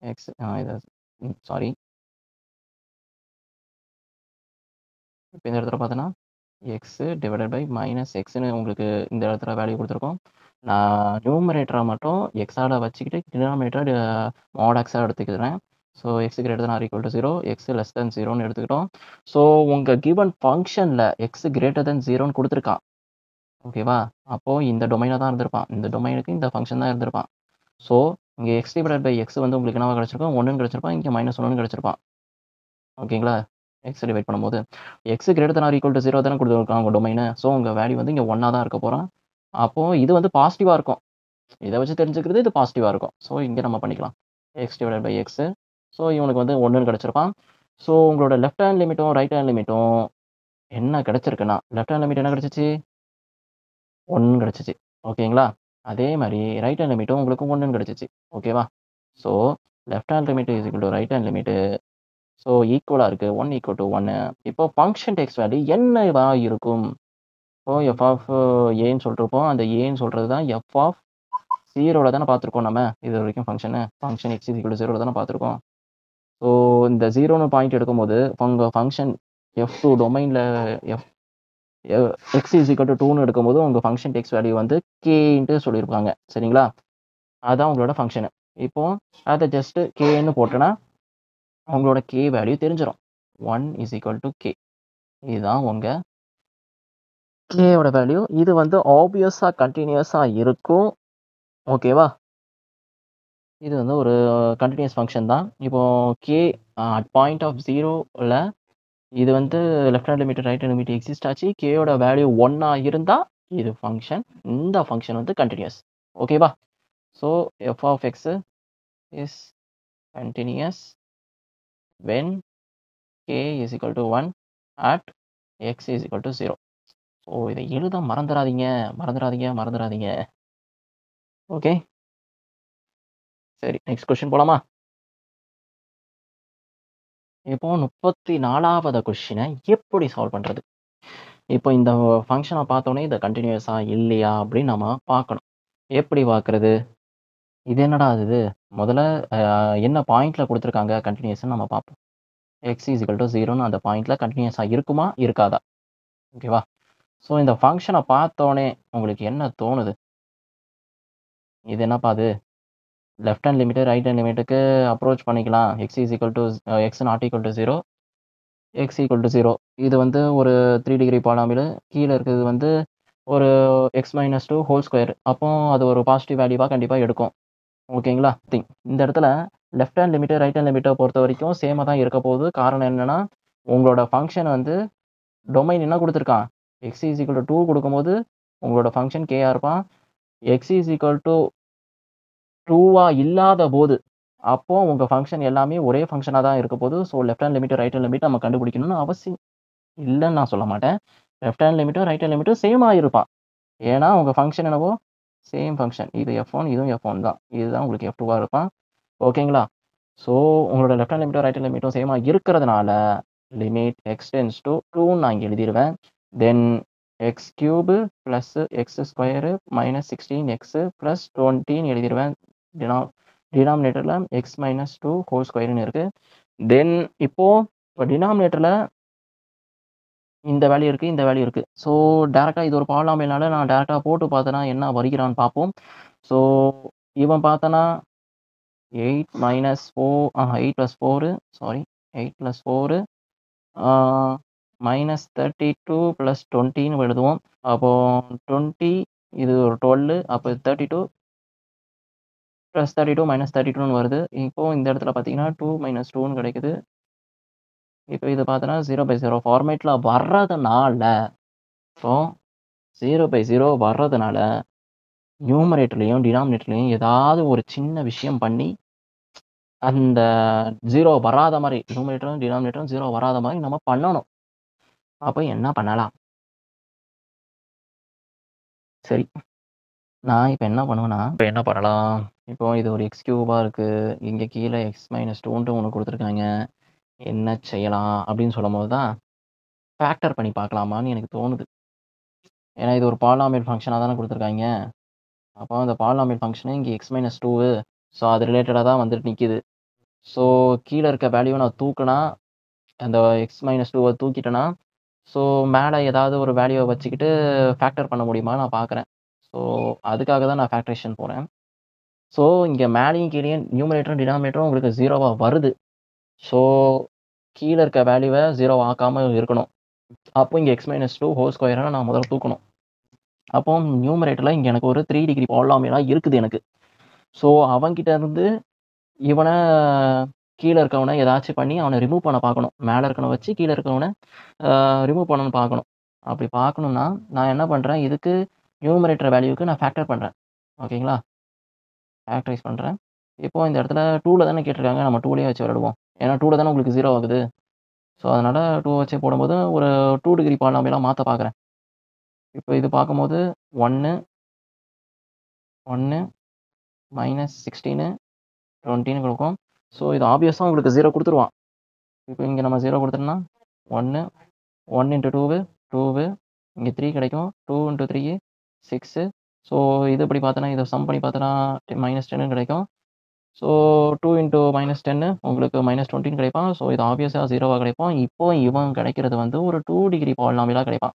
[SPEAKER 1] x இது சாரி. இப்போ இந்த இடத்துல பார்த்தோன்னா, x டிவைடட் பை மைனஸ் எக்ஸ்ன்னு உங்களுக்கு இந்த இடத்துல வேல்யூ குடுத்துருக்கோம். நான் நியூமரேட்டர மட்டும் எக்ஸால வச்சுக்கிட்டு டினாமினேட்டர mod xஆ எடுத்துக்கிறேன். So x greater than or equal to 0, x less than 0ன்னு எடுத்துக்கிட்டோம். ஸோ உங்க கிவன் ஃபங்ஷன்ல x கிரேட்டர் தென் 0ன்னு குடுத்துருக்கான். ஓகேவா? அப்போ இந்த டொமைன்ல தான் இருந்திருப்பான். இந்த டொமைனுக்கு இந்த ஃபங்ஷன் தான் இருந்திருப்பான். ஸோ இங்க x டிவைடட் பை x வந்து உங்களுக்கு என்னவா கிடைச்சிருக்கும்? 1ன்னு கிடைச்சிருப்பான். இங்க -1ன்னு கிடைச்சிருப்பான். ஓகேங்களா? x டிவைட் பண்ணும்போது. x greater than or equal to 0 தானே குடுத்துருக்கான் உங்க டொமைனு. ஸோ உங்க வேல்யூ வந்து இங்க 1ஆ தான் இருக்க போறான். அப்போ இது வந்து பாசிட்டிவா இருக்கும். இத வச்சு தெரிஞ்சுக்கிறது இது பாசிட்டிவா இருக்கும். ஸோ இங்க நம்ம பண்ணிக்கலாம். x divided by x. So இவனுக்கு வந்து 1ன்னு கிடைச்சிருப்பான். ஸோ உங்களோட லெஃப்ட் ஹேண்ட் லிமிட்டும், ரைட் ஹேண்ட் லிமிட்டும் என்ன கிடைச்சிருக்குன்னா, லெஃப்ட் ஹேண்ட் லிமிட் என்ன கிடைச்சுச்சு? 1 கிடைச்சுச்சு. ஓகேங்களா? அதே மாரி ரைட் ஹேண்ட் லிமிட்டும் உங்களுக்கு 1ன்னு கிடைச்சுச்சு. ஓகேவா? So left hand limit is equal to right hand limit. So ஈக்குவலா இருக்கு. 1 ஈக்குவல் டூ 1. இப்போ ஃபங்ஷன் டெக்ஸ்ட் வேல்யூ என்னவா இருக்கும்? இப்போ f ஆஃப் ஏன்னு சொல்லிருப்போம். அந்த ஏன்னு சொல்றது தான் f ஆஃப் 0ல தானே பார்த்துருக்கோம் நம்ம. இதுவரைக்கும் function x is equal to 0ல தானே பார்த்துருக்கோம். ஸோ இந்த 0ன்னு பாயிண்ட் எடுக்கும்போது உங்க ஃபங்ஷன் f2 டொமைன்ல x இஸ் ஈக்குவல் டூ 2ன்னு எடுக்கும்போது உங்க ஃபங்ஷன் டெக்ஸ்ட் வேல்யூ வந்து kன்ட்டு சொல்லியிருப்பாங்க. சரிங்களா? அதான் உங்களோட ஃபங்ஷனு. இப்போ அத ஜஸ்ட் kன்னு போட்டோன்னா, உங்களோட k வேல்யூ தெரிஞ்சிரும். 1 இஸ் ஈக்குவல் டூ k. இதுதான் உங்க k ஓட வேல்யூ. இது வந்து ஆப்வியஸா கன்டினியூஸா இருக்கும். ஓகேவா? இது வந்து ஒரு கன்டினியூயஸ் ஃபங்ஷன் தான். இப்போ k அட் பாயிண்ட் ஆஃப் 0ல இது வந்து left hand limit, right hand limit exist ஆச்சு. k யோட வேல்யூ 1ஆ இருந்தா இது ஃபங்ஷன். இந்த ஃபங்ஷன் வந்து கன்டினியூயஸ். ஓகேவா? So f of x is continuous when k is equal to 1 at x is equal to 0. So இத எழுத மறந்துறாதீங்க. ஓகே. சரி நெக்ஸ்ட் கொஸ்டின் போலாமா? இப்போ 34வது கொஸ்டின எப்படி சால்வ் பண்றது? இப்போ இந்த ஃபங்ஷன பார்த்தோனே இது கன்டினியூயஸா இல்லையா அப்படின்னு நம்ம பார்க்கணும். எப்படி பார்க்கறது? இது என்னடா இது? முதல்ல என்ன பாயிண்ட்ல குடுத்துருக்காங்க கன்டினியூயஸ்ன்னு நம்ம பார்ப்போம். எக்ஸ் இஸ் ஈக்குவல் டு 0ன்னு அந்த பாயிண்ட்டில் கண்டினியூஸாக இருக்குமா இருக்காதா? ஓகேவா? ஸோ இந்த ஃபங்க்ஷனை பார்த்தோன்னே உங்களுக்கு என்ன தோணுது? இது என்னப்பா அது? Left hand limit, right hand லிமிட்டுக்கு அப்ரோச் பண்ணிக்கலாம். X is equal to x not equal to 0, x equal to 0. இது வந்து ஒரு 3 டிகிரி பாலினாமியல். கீழ இருக்கிறது வந்து ஒரு எக்ஸ் மைனஸ் 2 ஹோல் ஸ்கொயர். அப்போ அது ஒரு பாசிட்டிவ் வேல்யூவா கண்டிப்பா எடுக்கும். ஓகேங்களா? இந்த இடத்துல left hand limit, right hand லிமிட்ட பொறுத்தவரைக்கும் சேமா தான் இருக்க போகுது. காரணம் என்னன்னா, உங்களோட ஃபங்ஷன் வந்து டொமைன் என்ன குடுத்துருக்கான்? எக்ஸ் இஸ் ஈக்குவல் டு 2 குடுக்கும்போது, உங்களோட ஃபங்ஷன் kயா இருப்பான். எக்ஸ் இஸ் ஈக்குவல் டு 2வா இல்லாதபோது, அப்போ உங்க ஃபங்ஷன் எல்லாமே ஒரே ஃபங்ஷனா தான் இருக்க போகுது. So left hand limit, right hand limit நம்ம கண்டுபிடிக்கணும்னு அவசியம் இல்லன்னு நான் சொல்ல மாட்டேன். லெஃப்ட் ஹேண்ட் லிமிட்டும், ரைட் ஹேண்ட் லிமிட்டும் சேமா இருப்பான். ஏன்னா, உங்க ஃபங்ஷன் என்னவோ சேம் ஃபங்ஷன். இது F1 இதுவும் F1 தான். இதுதான் உங்களுக்கு F2வா இருப்பான். ஓகேங்களா? ஸோ உங்களோட லெஃப்ட் ஹேண்ட் லிமிட்டும், ரைட் ஹேண்ட் லிமிட்டும் சேமா இருக்கிறதுனால, லிமிட் x டெண்ட்ஸ் டூ 2ன்னு நான் இங்க எழுதிருவேன். Then x cube plus x square minus 16x plus 20ன்னு எழுதிருவேன். டினாமினேட்டர்ல எக்ஸ் மைனஸ் 2 ஹோல் ஸ்கொயர்ன்னு இருக்கு. தென் இப்போ டினாமினேட்டர்ல இந்த வேல்யூ இருக்கு, இந்த வேல்யூ இருக்கு. ஸோ டைரக்ட்டா இது ஒரு பாலினாமியல்னால நான் டைரக்ட்டா போட்டு பார்த்தேன்னா என்ன வருகிறான்னு பார்ப்போம். ஸோ இவன் பார்த்தனா 8 மைனஸ் 8 + 4 சாரி 8 + 4 ஆ மைனஸ் 32 + 20ன்னு எழுதுவோம். அப்போ 20 இது ஒரு 12 அப்போ 32 + 32 - 32ன்னு வருது. இப்போ இந்த இடத்துல பார்த்தீங்கன்னா 2 - 2ன்னு கிடைக்குது. இப்போ இது பார்த்தோன்னா 0/0 ஃபார்மேட்ல வர்றதுனால, ஸோ 0/0 வர்றதுனால, நியூமரேட்டர்லயும், டினாமினேட்டர்லயும் ஏதாவது ஒரு சின்ன விஷயம் பண்ணி, அந்த 0 வராத மாரி, நியூமரேட்டரும், டினாமினேட்டரும் 0 வராத மாரி நம்ம பண்ணணும். அப்ப என்ன பண்ணலாம்? சரி. நான் இப்ப என்ன பண்ணுவேன்னா, இப்ப என்ன பண்ணலாம்? இப்போ இது ஒரு எக்ஸ் கியூபா இருக்கு. இங்க கீழ எக்ஸ் மைனஸ் 2ன்ட்டு ஒண்ணு குடுத்துருக்காங்க. என்ன செய்யலாம்? அப்படின்னு சொல்லும்போது தான், ஃபேக்டர் பண்ணி பார்க்கலாமான்னு எனக்கு தோணுது. ஏன்னா இது ஒரு பாலினாமியல் ஃபங்ஷனா தானே குடுத்துருக்காய்ங்க. அப்போ அந்த பாலினாமியல் ஃபங்ஷனு இங்க எக்ஸ் மைனஸ் 2 ஸோ அது ரிலேட்டடா தான் வந்துட்டு நிக்குது. ஸோ கீழ இருக்க வேல்யூவ நான் தூக்குனா, அந்த எக்ஸ் மைனஸ் 2வ தூக்கிட்டேன்னா, ஸோ மேல ஏதாவது ஒரு வேல்யூவ வச்சுக்கிட்டு ஃபேக்டர் பண்ண முடியுமான்னு நான் பார்க்குறேன். ஸோ அதுக்காக தான் நான் ஃபேக்டரைசேஷன் போறேன். ஸோ இங்க மேலயும் கீழயும் நியூமரேட்டரும், டினாமினேட்டரும் உங்களுக்கு 0வா வருது. ஸோ கீழ இருக்க வேல்யூவ 0 ஆக்காம இருக்கணும். அப்போ இங்க எக்ஸ் மைனஸ் 2 ஹோல் ஸ்கொயர நான் முதல்ல தூக்கணும். அப்போ நியூமரேட்டர்ல இங்க எனக்கு ஒரு 3 டிகிரி பாலினாமியலா இருக்குது எனக்கு. ஸோ அவன்கிட்ட இருந்து இவன கீழ இருக்கவன ஏதாச்சும் பண்ணி அவன ரிமூவ் பண்ண பார்க்கணும். மேல இருக்கவன வச்சு கீழ இருக்கவன ரிமூவ் பண்ணணும்னு பார்க்கணும். அப்படி பார்க்கணும்னா, நான் என்ன பண்றேன், இதுக்கு நியூமரேட்டர் வேல்யூக்கு நான் ஃபேக்டர் பண்றேன். ஓகேங்களா? ஃபேக்டரைஸ் பண்றேன். இப்போ இந்த இடத்துல 2ல தானே கேட்டிருக்காங்க. நம்ம 2லயே வச்சு விளையாடுவோம். ஏன்னா 2ல தானே உங்களுக்கு 0 ஆகுது. ஸோ அதனால 2 வச்சு போடும்போது ஒரு 2 டிகிரி பாலினாமியலா மாத்த பார்க்குறேன். இப்போ இது பார்க்கும்போது 1, 1 மைனஸ் 16 20ன்னு குடுக்கும். ஸோ இது ஆப்வியஸா உங்களுக்கு 0 குடுத்துருவான். இப்போ இங்க நம்ம 0 குடுத்தோம்னா 1, 1 இன்டு 2 2 இங்க 3 கிடைக்கும். 2 இன்டு 3 6 ஸோ இது இப்படி பார்த்தோன்னா, இத சம் பண்ணி பார்த்தோன்னா -10ன்னு கிடைக்கும். ஸோ 2 இன்டு -10 உங்களுக்கு -20ன்னு கிடைப்பான். ஸோ இது ஆப்வியஸா 0வா கிடைப்பான். இப்போ இவன் கிடைக்கிறது வந்து ஒரு 2 டிகிரி பாலினாமியலா கிடைப்பான்.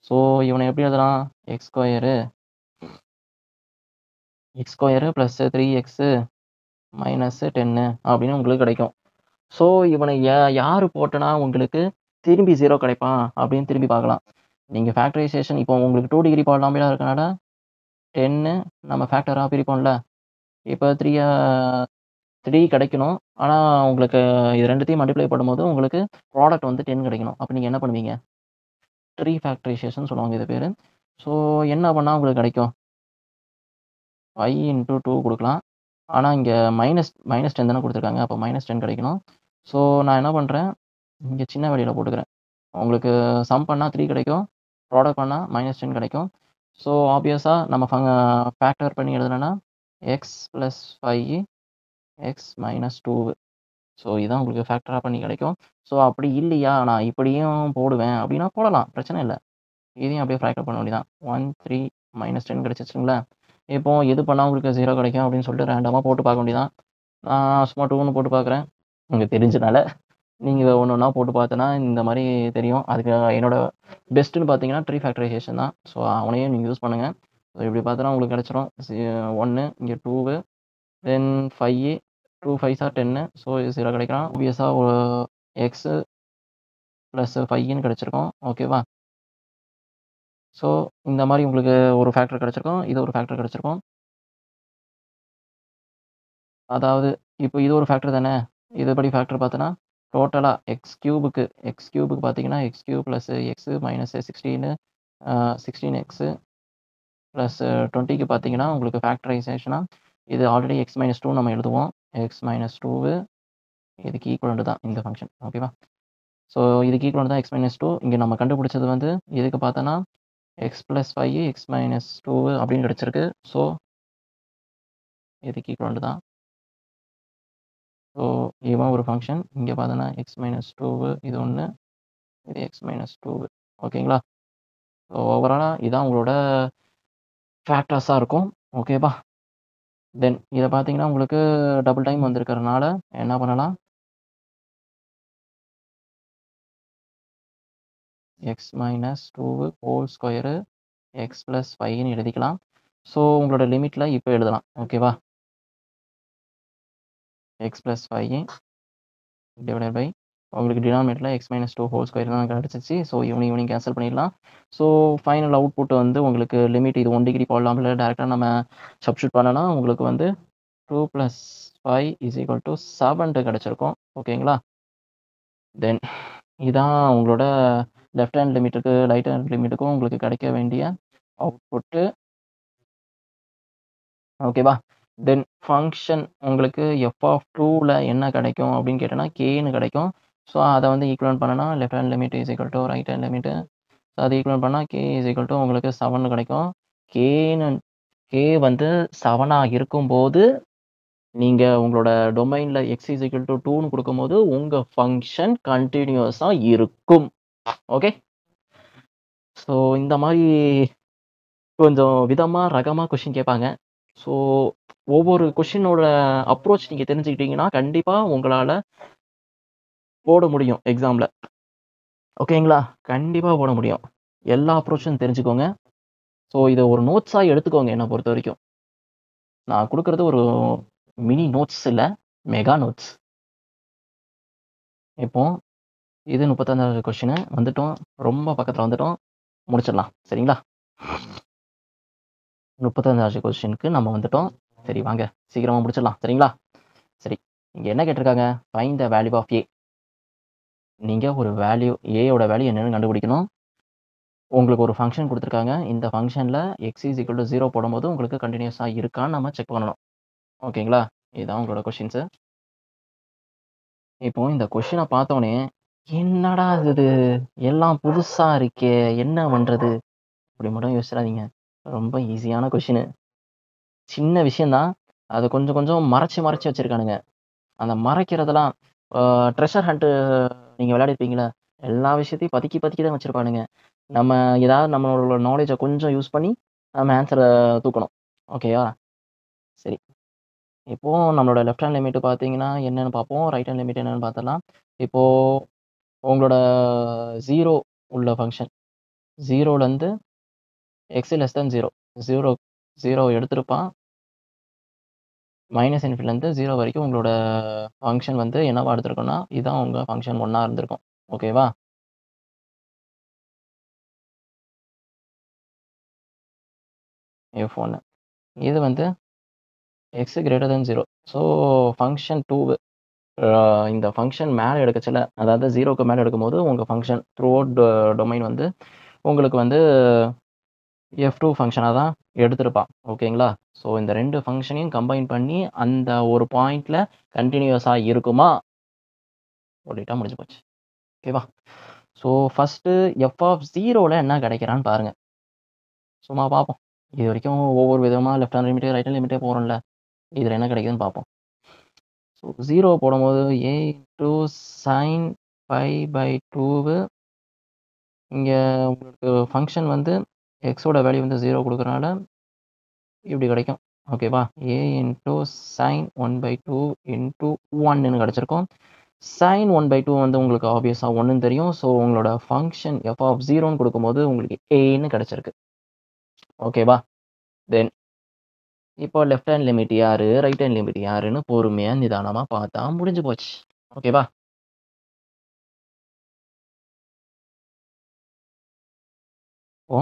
[SPEAKER 1] ஸோ இவன எப்படி எழுதலாம்? X square plus 3x minus 10 அப்படின்னு உங்களுக்கு கிடைக்கும். ஸோ இவனை யாரு போட்டனா உங்களுக்கு திரும்பி 0 கிடைப்பான் அப்படின்னு திரும்பி பார்க்கலாம். நீங்க ஃபேக்டரைசேஷன் இப்போ உங்களுக்கு 2 டிகிரி பாலினாமியலா இருக்கனால 10 நம்ம ஃபேக்டரா பிரிப்போம்ல. இப்போ 3 கிடைக்கணும். ஆனா உங்களுக்கு இது 2த்தையும் மல்டிப்ளை பண்ணும்போது உங்களுக்கு ப்ராடக்ட் வந்து 10 கிடைக்கணும். அப்ப நீங்க என்ன பண்ணுவீங்க? 3 ஃபேக்டரைசேஷன் சொல்லுவாங்க இது பேரு. ஸோ என்ன பண்ணா உங்களுக்கு கிடைக்கும்? 5 இன்டு 2 குடுக்கலாம். ஆனா இங்க -10 தானே குடுத்துருக்காங்க. அப்ப -10 கிடைக்கணும். ஸோ நான் என்ன பண்றேன், இங்க சின்ன வெளியில போட்டுக்கிறேன். உங்களுக்கு சம் பண்ணா 3 கிடைக்கும். ப்ராடக்ட் பண்ணா -10 கிடைக்கும். ஸோ ஆப்வியஸா நம்ம ஃபேக்டர் பண்ணி எழுதுனோம்னா, x plus 5 x minus 2 so இதான் உங்களுக்கு ஃபேக்டரா பண்ணி கிடைக்கும். ஸோ அப்படி இல்லையா, நான் இப்படியும் போடுவேன் அப்படின்னா போடலாம். பிரச்சனை இல்ல. இதையும் அப்படியே ஃபேக்டர் பண்ண வேண்டியதான். 1, 3 -10 கிடைச்சிருச்சுங்களா? இப்போ எது பண்ணா உங்களுக்கு 0 கிடைக்கும் அப்படின்னு சொல்லிட்டு ரேண்டமா போட்டு பார்க்க வேண்டியதான். நான் சும்மா 2ன்னு போட்டு பார்க்குறேன். உங்களுக்கு தெரிஞ்சனால. நீங்க ஒண்ணொண்ணா போட்டு பார்த்தோன்னா, இந்த மாரி தெரியும். அதுக்கு என்னோட பெஸ்ட்டுன்னு பார்த்தீங்கன்னா, ட்ரீ ஃபேக்டரைசேஷன் தான். ஸோ அவனையே நீங்க யூஸ் பண்ணுங்க. ஸோ இப்படி பார்த்தோன்னா உங்களுக்கு கிடைச்சிரும். 1 இங்க 2 தென் 5 2 5 ஆர் 10 ஸோ இது 0 கிடைக்கலாம். ஆப்வியஸா எக்ஸ் பிளஸ் 5ன்னு கிடைச்சிருக்கும். ஓகேவா? ஸோ இந்த மாரி உங்களுக்கு ஒரு ஃபேக்டர் கிடைச்சிருக்கும். இது ஒரு ஃபேக்டர் கிடைச்சிருக்கும். அதாவது இப்போ இது ஒரு ஃபேக்டர் தானே. இதுபடி ஃபேக்டர் பார்த்தோன்னா, டோட்டலா எக்ஸ் கியூபுக்கு பார்த்தீங்கன்னா, x cube plus x minus 16 16 plus 20க்கு பார்த்தீங்கன்னா, உங்களுக்கு ஃபேக்டரைசேஷனா இது ஆல்ரெடி எக்ஸ் மைனஸ் 2 நம்ம எழுதுவோம். எக்ஸ் மைனஸ் 2 இதுக்கு ஈக்குவலன்ட் தான் இந்த ஃபங்ஷன். ஓகேவா? ஸோ இதுக்கு ஈக்குவலன்ட் தான் எக்ஸ் மைனஸ் 2. இங்க நம்ம கண்டுபிடிச்சது வந்து இதுக்கு பார்த்தோன்னா, எக்ஸ் பிளஸ் 5 எக்ஸ் மைனஸ் 2 அப்படின்னு கிடைச்சிருக்கு. ஸோ இதுக்கு ஈக்குவலன்ட் தான். ஸோ இவன் ஒரு ஃபங்ஷன். இங்க பார்த்தோன்னா, எக்ஸ் மைனஸ் 2 இது 1 இது எக்ஸ் மைனஸ் 2 ஓகேங்களா? ஸோ ஓவராலா இதான் உங்களோட ஃபேக்டர்ஸா இருக்கும். ஓகேவா? தென் இத பார்த்தீங்கன்னா, உங்களுக்கு டபுள் டைம் வந்திருக்கிறனால என்ன பண்ணலாம்? X minus 2 whole square x plus 5ன்னு எழுதிக்கலாம். ஸோ உங்களோட லிமிட்ல இப்ப எழுதலாம். ஓகேவா? எக்ஸ் பிளஸ் 5 டிவைடட் பை உங்களுக்கு டினாமினேட்டர்ல எக்ஸ் மைனஸ் 2 ஹோல் ஸ்கொயர் தான் கிடைச்சிச்சு. ஸோ இவனையும் கேன்சல் பண்ணிடலாம். ஸோ ஃபைனல் அவுட்புட் வந்து உங்களுக்கு லிமிட் இது 1 டிகிரி போடலாம். இல்ல டைரக்ட்டா நம்ம சப்ஸ்டிட்யூட் பண்ணனா உங்களுக்கு வந்து 2 பிளஸ் 5 இஸ் ஈக்குவல் டூ 7 கிடைச்சிருக்கும். ஓகேங்களா? தென் இதான் உங்களோட லெஃப்ட் ஹேண்ட் லிமிட்டுக்கு, ரைட் ஹேண்ட் லிமிட்டுக்கும் உங்களுக்கு கிடைக்க வேண்டிய அவுட்புட்டு. ஓகேவா? தென் ஃபங்ஷன் உங்களுக்கு எஃப் ஆஃப் 2ல என்ன கிடைக்கும் அப்படின்னு கேட்டோம்னா, கேன்னு கிடைக்கும். ஸோ அத வந்து ஈக்குவலன்ட் பண்ணனா left hand limit is equal to right hand limit. So அத ஈக்குவலன்ட் பண்ணா கே இஸ் ஈக்குவல் டூ உங்களுக்கு 7 கிடைக்கும். கேன்னு கே வந்து 7ஆ இருக்கும்போது, நீங்க உங்களோட டொமைன்ல எக்ஸ் இஸ் ஈக்குவல் டூ 2ன்னு குடுக்கும்போது, உங்க ஃபங்ஷன் கன்டினியூயஸா இருக்கும். ஓகே? ஸோ இந்த மாரி கொஞ்சம் விதமா, ரகமா கொஸ்டின் கேட்பாங்க. ஸோ ஒவ்வொரு கொஸ்டினோட அப்ரோச் நீங்க தெரிஞ்சுக்கிட்டீங்கன்னா, கண்டிப்பா உங்களால போட முடியும் எக்ஸாம்ல. ஓகேங்களா? கண்டிப்பா போட முடியும். எல்லா அப்ரோச்சும் தெரிஞ்சுக்கோங்க. ஸோ இத ஒரு நோட்ஸா எடுத்துக்கோங்க என்ன பொறுத்தவரைக்கும். நான் குடுக்குறது ஒரு மினி நோட்ஸ் இல்ல, மெகா நோட்ஸ். இப்போ இது 35வது கொஸ்டின் வந்துட்டோம். ரொம்ப பக்கத்துல வந்துட்டோம். முடிச்சிடலாம். சரிங்களா? 35வது கொஸ்டினுக்கு நம்ம வந்துட்டோம். சரி வாங்க, சீக்கிரமா முடிச்சிடலாம். சரிங்களா? சரி. இங்க என்ன கேட்டிருக்காங்க? ஃபைண்ட் த வேல்யூ ஆஃப் ஏ. நீங்க ஒரு வேல்யூ ஏயோட வேல்யூ என்னன்னு கண்டுபிடிக்கணும். உங்களுக்கு ஒரு ஃபங்ஷன் குடுத்துருக்காங்க. இந்த ஃபங்ஷன்ல எக்ஸ் இஸ் ஈக்குவல் டூ 0 போடும்போது உங்களுக்கு கன்டினியூஸா இருக்கான்னு நம்ம செக் பண்ணணும். ஓகேங்களா? இதுதான் உங்களோட கொஸ்டின்ஸ். இப்போ இந்த கொஸ்டின பார்த்தோனே, என்னடா இது! எல்லாம் புதுசா இருக்கே! என்ன பண்றது? அப்படி மட்டும் யோசிச்சிராதீங்க. ரொம்ப ஈஸியான கொஸ்டினு. சின்ன விஷயம் தான். அத கொஞ்சம் கொஞ்சம் மறைச்சு மறைச்சு வச்சிருக்கானுங்க. அந்த மறைக்கிறதெல்லாம் ஆ ட்ரெஷர் ஹண்ட் நீங்க விளையாடிருப்பீங்கள்ல. எல்லா விஷயத்தையும் பதுக்கி பதுக்கி தான் வச்சிருப்பானுங்க. நம்ம ஏதாவது நம்மளோட நாலேட்ஜ கொஞ்சம் யூஸ் பண்ணி, நம்ம ஆன்ஸர தூக்கணும். ஓகேவா? சரி. இப்போ நம்மளோட லெஃப்ட் ஹேண்ட் லிமிட் பார்த்தீங்கன்னா, என்னன்னு பார்ப்போம். ரைட் ஹேண்ட் லிமிட் என்னன்னு பார்த்துடலாம். இப்போ உங்களோட 0 உள்ள ஃபங்ஷன் 0லருந்து எக்ஸ் லெஸ் தென் 0 0 0 எடுத்திருப்பான். மைனஸ் இன்ஃபினிட்டிலருந்து 0 வரைக்கும் உங்களோட ஃபங்ஷன் வந்து என்னவா எடுத்திருக்கும்னா, இதான் உங்க ஃபங்ஷன் 1ஆ இருந்திருக்கும். ஓகேவா? f1 இது வந்து X greater than 0. So function 2 அ இந்த ஃபங்ஷன் மேல எடுக்கச்சல, அதாவது 0க்கு மேல எடுக்கும்போது, உங்க ஃபங்ஷன் த்ரூ அவுட் டொமைன் வந்து உங்களுக்கு வந்து f2 ஃபங்ஷனா தான் எடுத்திருப்பான். ஓகேங்களா? ஸோ இந்த 2 ஃபங்ஷனையும் கம்பைன் பண்ணி, அந்த ஒரு பாயிண்ட்ல கன்டினியூயஸா இருக்குமா? சொல்லிட்டா முடிஞ்சு போச்சு. ஓகேவா? ஸோ ஃபர்ஸ்ட்டு எஃப் ஆஃப் 0ல என்ன கிடைக்கிறான்னு பாருங்க. சும்மா பார்ப்போம். இதுவரைக்கும் ஒவ்வொரு விதமா left hand limit, right hand லிமிட்டே போறோம்ல. இதுல என்ன கிடைக்குதுன்னு பார்ப்போம். ஸோ 0 போடும்போது a into sine pi by 2 இங்க உங்களுக்கு ஃபங்ஷன் வந்து எக்ஸோட வேல்யூ வந்து 0 குடுக்குறனால இப்படி கிடைக்கும். ஓகேவா? a இன்டூ சைன் 1/2 இன்டூ 1ன்னு கிடைச்சிருக்கும். sin 1/2 வந்து உங்களுக்கு ஆப்வியஸா 1ன்னு தெரியும். ஸோ உங்களோட ஃபங்ஷன் f ஆஃப் 0ன்னு குடுக்கும்போது உங்களுக்கு aன்னு கிடைச்சிருக்கு. ஓகேவா? தென் இப்போ லெஃப்ட் ஹேண்ட் லிமிட் யாரு? ரைட் ஹேண்ட் லிமிட் யாருன்னு பொறுமையா, நிதானமா பார்த்தா முடிஞ்சு போச்சு. ஓகேவா? இப்போ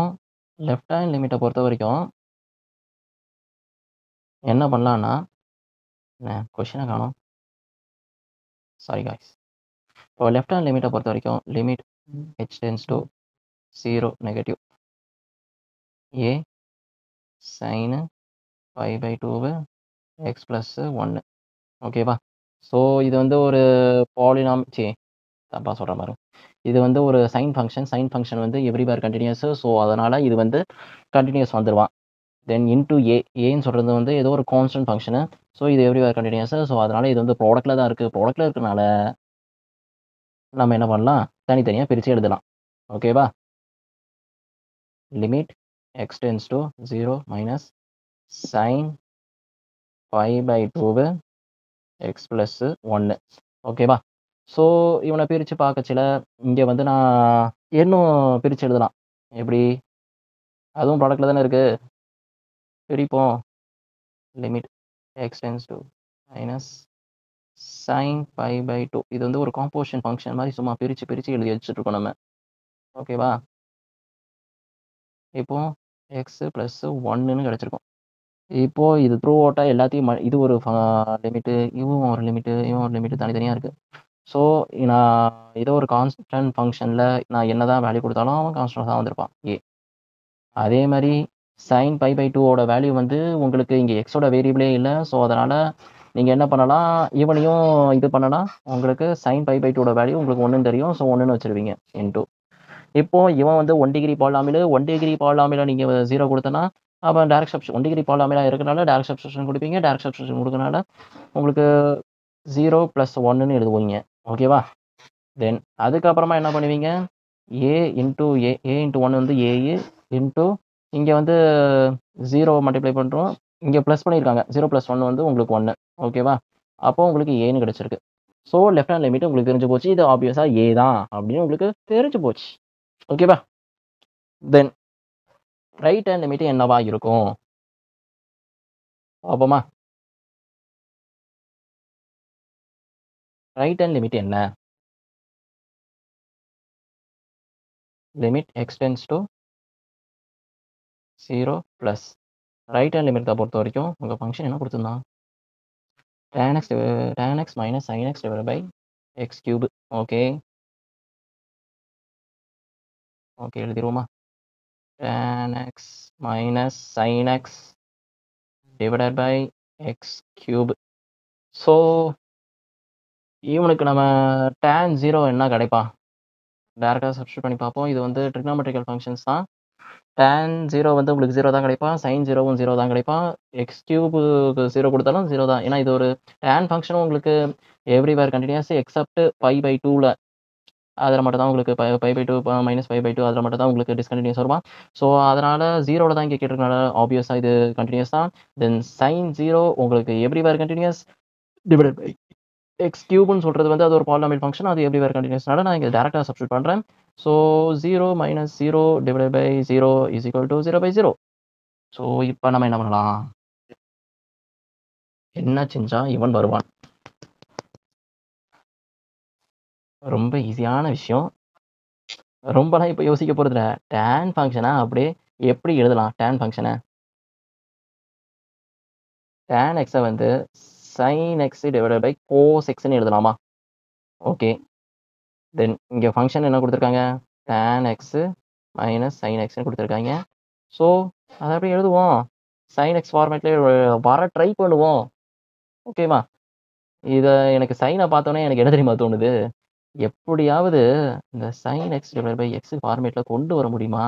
[SPEAKER 1] லெஃப்ட் ஹேண்ட் லிமிட்ட பொறுத்தவரைக்கும் என்ன பண்ணலான்னா என்ன கொஸ்டின காணோம். Sorry guys. இப்போ லெஃப்ட் ஹேண்ட் லிமிட்ட பொறுத்தவரைக்கும் limit h tends to 0 negative a sin π/2 x + 1 ஓகேவா? ஸோ இது வந்து ஒரு தப்பா சொல்றேன் பாருங்க. இது வந்து ஒரு சைன் ஃபங்ஷன். சைன் ஃபங்ஷன் வந்து எவ்ரிவேர் கன்டினியூஸ். ஸோ அதனால இது வந்து கன்டினியூஸ் வந்துருவான். தென் இன்டூ ஏன்னு சொல்றது வந்து ஏதோ ஒரு கான்ஸ்டன்ட் ஃபங்ஷனு. ஸோ இது எவ்ரிவேர் கன்டினியூஸ். ஸோ அதனால இது வந்து ப்ராடக்ட்ல தான் இருக்கு. ப்ராடக்ட்ல இருக்கனால நம்ம என்ன பண்ணலாம்? தனித்தனியா பிரிச்சு எழுதலாம். ஓகேவா? Limit x tends to 0 minus sin π/2 x + 1 ஓகேவா? ஸோ இவன பிரிச்சு பார்க்கச்சில, இங்க வந்து நான் இன்னும் பிரிச்சு எழுதலாம். எப்படி? அதுவும் ப்ராடக்ட்ல தானே இருக்கு. பிரிப்போம். Limit x tends to minus sin π/2 இது வந்து ஒரு காம்போசிஷன் ஃபங்ஷன் மாரி சும்மா பிரிச்சு பிரிச்சு எழுதி வச்சுட்டு இருக்கோம் நம்ம. ஓகேவா? இப்போ x + 1ன்னு கிடைச்சிருக்கும். இப்போ இது த்ரூ அவுட்டா எல்லாத்தையும் இது ஒரு லிமிட்டு, இதுவும் ஒரு லிமிட்டு, இதுவும் ஒரு லிமிட்டு தனித்தனியா இருக்கு. ஸோ நான் ஏதோ ஒரு கான்ஸ்டன்ட் ஃபங்ஷன்ல நான் என்னதான் வேல்யூ குடுத்தாலும் அவன் கான்ஸ்டன்ட்டா தான் வந்திருப்பான் அதே மாரி sin π/2 ஓட வேல்யூ வந்து உங்களுக்கு இங்க x ஓட வேரியபிளே இல்ல. ஸோ அதனால நீங்க என்ன பண்ணலாம், இவனையும் இது பண்ணலாம். உங்களுக்கு sin π/2 ஓட வேல்யூ உங்களுக்கு 1ன்னு தெரியும். ஸோ 1ன்னு வச்சுருவீங்க. இன்டூ இப்போ இவன் வந்து 1 டிகிரி பாலினாமியல். 1 டிகிரி பாலினாமியல நீங்க 0 குடுத்தனா, அப்ப டைரக்ட் சப்ஸ்டிட்யூஷன் 1 டிகிரி பாலினாமியலா இருக்கனால டைரக்ட் சப்ஸ்டிட்யூஷன் குடுப்பீங்க. டைரக்ட் சப்ஸ்டிட்யூஷன் குடுக்கறனால உங்களுக்கு 0 + 1ன்னு எழுதுவீங்க. ஓகேவா? தென் அதுக்கப்புறமா என்ன பண்ணுவீங்க? a × 1 வந்து a இன்டூ இங்க வந்து 0 மல்டிப்ளை பண்றோம். இங்க பிளஸ் பண்ணியிருக்காங்க. 0 + 1 வந்து உங்களுக்கு 1 ஓகேவா? அப்போ உங்களுக்கு ஏன்னு கிடைச்சிருக்கு. ஸோ லெஃப்ட் ஹேண்ட் லிமிட் உங்களுக்கு தெரிஞ்சு போச்சு. இது ஆப்வியஸா a தான் அப்படின்னு உங்களுக்கு தெரிஞ்சு போச்சு. ஓகேவா? தென் ரைட் ஹேண்ட் லிமிட் என்னவா இருக்கும்? பாப்போமா? ரைட் ஹேண்ட் லிமிட் என்ன? Limit x tends to 0 plus right hand லிமிட்ட பொறுத்தவரைக்கும் உங்க ஃபங்ஷன் என்ன குடுத்திருந்தான்? tan x minus sin x divided by x³ okay. Okay எழுதிருவோமா? tan x minus sin x divided by x³. So இவனுக்கு நம்ம tan 0 என்ன கிடைப்பான்? டைரக்ட்டா சப்ஸ்டிட்யூட் பண்ணி பார்ப்போம். இது வந்து ட்ரிகோனோமெட்ரிக்கல் ஃபங்ஷன்ஸ் தான். tan 0 வந்து உங்களுக்கு 0 தான் கிடைப்பான். sin 0வும் 0 தான் கிடைப்பான். x³ 0 குடுத்தாலும் 0 தான். ஏன்னா இது ஒரு tan ஃபங்ஷனும் உங்களுக்கு எவ்ரிவேர் கன்டினியூஸ் எக்ஸெப்ட் π/2ல அதில மட்டும் தான் உங்களுக்கு π/2 மைனஸ் π/2 அதில மட்டும் தான் உங்களுக்கு டிஸ்கன்டினியூஸ் வருமா. ஸோ அதனால 0ல தான் இங்க கேட்டிருக்கனால ஆப்வியஸா இது கன்டினியூஸ் தான். தென் sin 0 உங்களுக்கு everywhere continuous divided by x³ சொல்றது வந்து அது ஒரு பாலினாமியல் ஃபங்ஷன். அது எவ்ரிவேர் கன்டினியூஸ்னால நான் இங்க டைரக்ட்டா சப்ஸ்டிட்யூட் பண்றேன். So 0 minus 0 divided by 0 is equal to 0/0. So இப்ப நம்ம என்ன பண்ணலாம்? என்ன செஞ்சா இவன் வருவான்? ரொம்ப ஈஸியான விஷயம். ரொம்பலாம் இப்ப யோசிக்க போறதில்ல. tan ஃபங்ஷன அப்படியே எப்படி எழுதலாம்? tan ஃபங்ஷன tan xஅ வந்து sin x divided by cos xன்னு எழுதலாமா? ஓகே. தென் இங்க ஃபங்ஷன் என்ன குடுத்துருக்காங்க? tan x மைனஸ் sin xன்னு குடுத்துருக்காங்க. ஸோ அத அப்படியே எழுதுவோம். sin x ஃபார்மேட்லயே வர ட்ரை பண்ணுவோம். ஓகேவா? இத எனக்கு சைன பார்த்தோனே எனக்கு என்ன தெரியுமா தோணுது? எப்படியாவது இந்த sin x divided by x ஃபார்மேட்ல கொண்டு வர முடியுமா?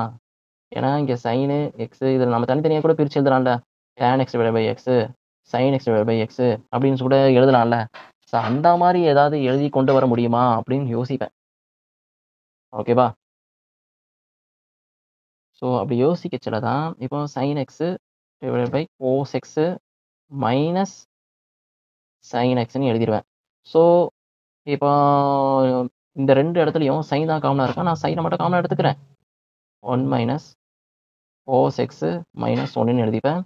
[SPEAKER 1] ஏன்னா இங்க sin x இதில நம்ம தனித்தனியா கூட பிரிச்சு எழுதலாம்ல. tan x divided by x, sin x divided by x அப்படின்னு கூட எழுதலாம்ல. ஸோ அந்த மாரி ஏதாவது எழுதி கொண்டு வர முடியுமா? அப்படின்னு யோசிப்பேன். ஓகேவா? ஸோ அப்படி யோசிக்கச்சல தான் இப்போ sin x divided by cos x minus sin xன்னு எழுதிருவேன். ஸோ இப்போ இந்த 2 இடத்துலயும் சைன் தான் காமனா இருக்கா. நான் சைன மட்டும் காமனா எடுத்துக்கிறேன். 1 மைனஸ் cos x மைனஸ் 1ன்னு எழுதிப்பேன்.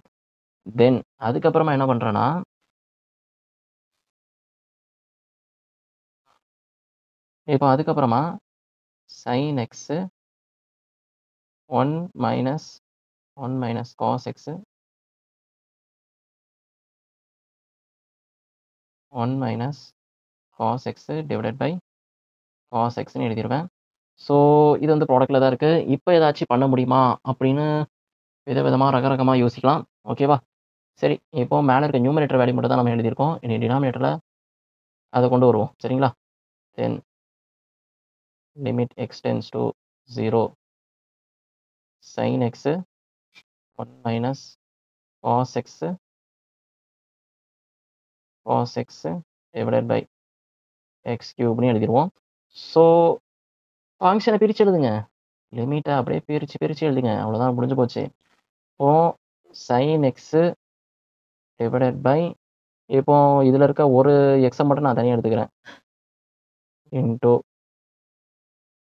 [SPEAKER 1] தென் அதுக்கப்புறமா என்ன பண்றேன்னா, இப்போ அதுக்கப்புறமா sin x 1 minus 1 minus cos x 1 minus cos x divided by cos xன்னு எழுதிருவேன். ஸோ இது வந்து ப்ராடக்ட்ல தான் இருக்கு. இப்ப ஏதாச்சும் பண்ண முடியுமா? அப்படின்னு விதவிதமா, ரகரகமா யோசிக்கலாம். ஓகேவா? சரி, இப்போ மேல இருக்க நியூமரேட்டர் வேல்யூ மட்டும் தான் நம்ம எழுதியிருக்கோம். இனி டினாமினேட்டர்ல அத கொண்டு வருவோம். சரிங்களா? Then limit x tends to 0 sin x 1 minus cos x divided by x கியூப்னு எழுதிருவோம். ஸோ ஃபங்ஷன பிரிச்சு எழுதுங்க. லிமிட்ட அப்படியே பிரிச்சு, பிரிச்சு எழுதுங்க. அவ்வளோதான் முடிஞ்சு போச்சு. இப்போ sin x டிவைடட் பை இப்போ இதுல இருக்க ஒரு எக்ஸ மட்டும் நான் தனியா எடுத்துக்கிறேன். Into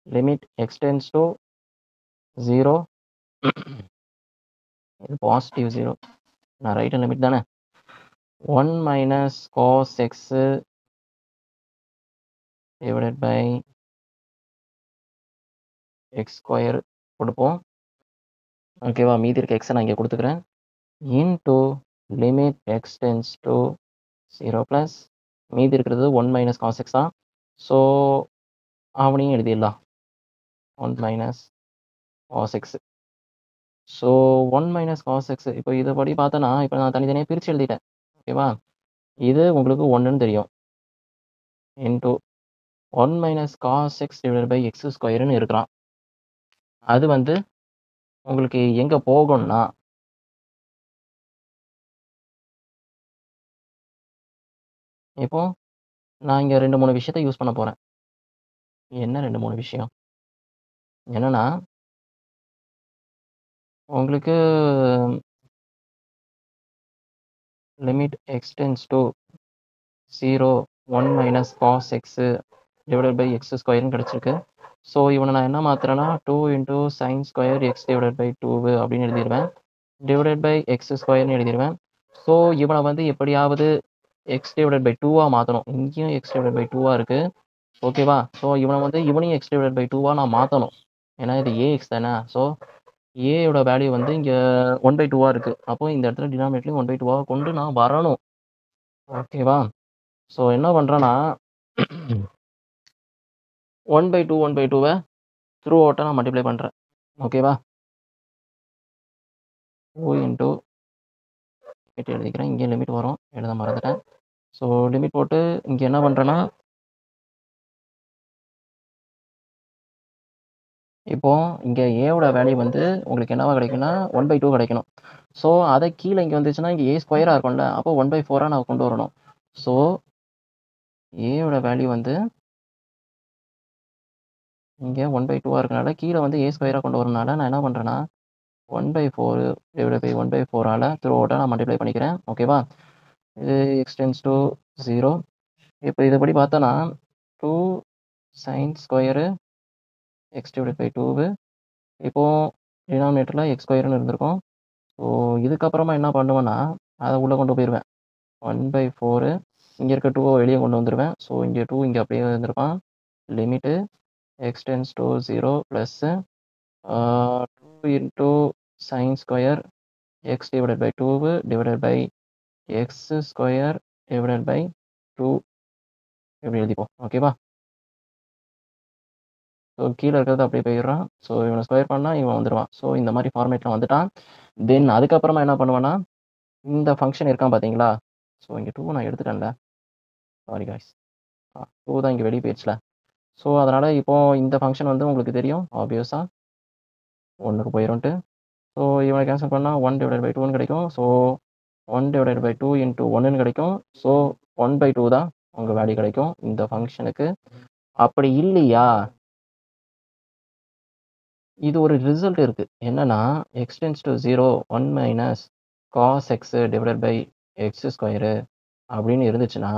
[SPEAKER 1] limit x tends to 0 இது பாசிட்டிவ் 0. நான் ரைட் ஹேண்ட் லிமிட் தானே. 1 minus cos x divided by x square கொடுப்போம். ஓகேவா? மீதி இருக்க x நான் இங்க குடுத்துக்கிறேன். Into limit x tends to 0 plus மீதி இருக்கிறது 1 மைனஸ் cos x தான். ஸோ அவனையும் எழுதிடலாம். 1 minus cos x. So 1 minus cos x இப்போ இதுபடி பார்த்தோன்னா, இப்போ நான் தனித்தனியா பிரிச்சு எழுதிட்டேன். ஓகேவா? இது உங்களுக்கு 1ன்னு தெரியும். Into 1 minus cos x divided by x ஸ்கொயர்ன்னு இருக்கிறான். அது வந்து உங்களுக்கு எங்க போகும்னா, இப்போ நான் இங்க 2, 3 விஷயத்த யூஸ் பண்ண போறேன். என்ன 2, 3 விஷயம்? என்னன்னா, உங்களுக்கு limit x tends to 0 1 minus cos x divided by x ஸ்கொயர்ன்னு கிடைச்சிருக்கு. ஸோ இவனை நான் என்ன மாத்துறேன்னா 2 into sin square x divided by 2 அப்படின்னு எழுதிருவேன். டிவைடட் பை x ஸ்கொயர்ன்னு எழுதிருவேன். ஸோ இவனை வந்து எப்படியாவது x டிவைடட் பை 2வா மாத்தணும். இங்கேயும் x டிவைடட் பை 2வா இருக்கு. ஓகேவா? ஸோ இவனை வந்து இவனையும் x டிவைடட் பை 2வா நான் மாத்தணும். ஏன்னா இது ax தானே. ஸோ ஏயோட வேல்யூ வந்து இங்க 1/2வா இருக்கு. அப்போ இந்த இடத்துல டினாமினேட்டர்லயும் 1/2வா கொண்டு நான் வரணும். ஓகேவா? ஸோ என்ன பண்றேன்னா 1/2 த்ரூ அவுட்டா நான் மல்டிப்ளை பண்றேன். ஓகேவா? 2 இன்டூ லிமிட் எழுதிக்கிறேன். இங்கே லிமிட் வரும். எழுத மறந்துட்டேன். ஸோ லிமிட் போட்டு இங்க என்ன பண்றேன்னா, இப்போ இங்க ஏவோட வேல்யூ வந்து உங்களுக்கு என்னவா கிடைக்கும்னா 1/2 கிடைக்கணும். ஸோ அத கீழ இங்க வந்துச்சுன்னா, இங்க a ஸ்கொயரா இருக்கும்ல. அப்போ 1/4ஆ நான் கொண்டு வரணும். ஸோ ஏயோட வேல்யூ வந்து இங்க 1/2வா இருக்கனால, கீழ வந்து a ஸ்கொயரா கொண்டு வரனால நான் என்ன பண்றேன்னா, 1/4 டிவைடட் பை 1/4ஆல த்ரூ அவுட்டா நான் மல்டிப்ளை பண்ணிக்கிறேன். ஓகேவா? இது x டெண்ட்ஸ் டூ 0. இப்போ இதுபடி பார்த்தோன்னா 2 sin square x divided by 2 இப்போ டினாமினேட்டர்ல x ஸ்கொயர்ன்னு இருந்திருக்கும். ஸோ இதுக்கப்புறமா என்ன பண்ணுவேன்னா, அத உள்ள கொண்டு போயிருவேன். 1/4 இங்க இருக்க 2வ வெளிய கொண்டு வந்துருவேன். ஸோ இங்க 2 இங்க அப்படியே இருந்திருப்பான். Limit x tends to 0 plus 2 into sin square x divided by 2 divided by x square divided by 2 இப்படி எழுதிப்போம். ஓகேவா? ஸோ கீழ இருக்கிறது அப்படியே போயிடுறான். ஸோ இவன ஸ்கொயர் பண்ணா இவன் வந்துருவான். ஸோ இந்த மாரி ஃபார்மேட்ல வந்துட்டான். தென் அதுக்கப்புறமா என்ன பண்ணுவேன்னா, இந்த ஃபங்ஷன் இருக்கான் பார்த்தீங்களா? ஸோ இங்க 2 நான் எடுத்துட்டேன்ல. Sorry guys. 2 தான் இங்க வெளிய போயிருச்சுல. ஸோ அதனால இப்போ இந்த ஃபங்ஷன் வந்து உங்களுக்கு தெரியும் ஆப்வியஸா 1க்கு போயிரும்ன்ட்டு. ஸோ இவன கேன்சல் பண்ணா 1/2ன்னு கிடைக்கும். ஸோ 1/2 இன்டூ 1ன்னு கிடைக்கும். ஸோ 1/2 தான் உங்க வேல்யூ கிடைக்கும் இந்த ஃபங்ஷனுக்கு. அப்படி இல்லையா, இது ஒரு ரிசல்ட் இருக்கு. என்னன்னா x tends to 0 1 minus cos x divided by x square அப்படின்னு இருந்துச்சுன்னா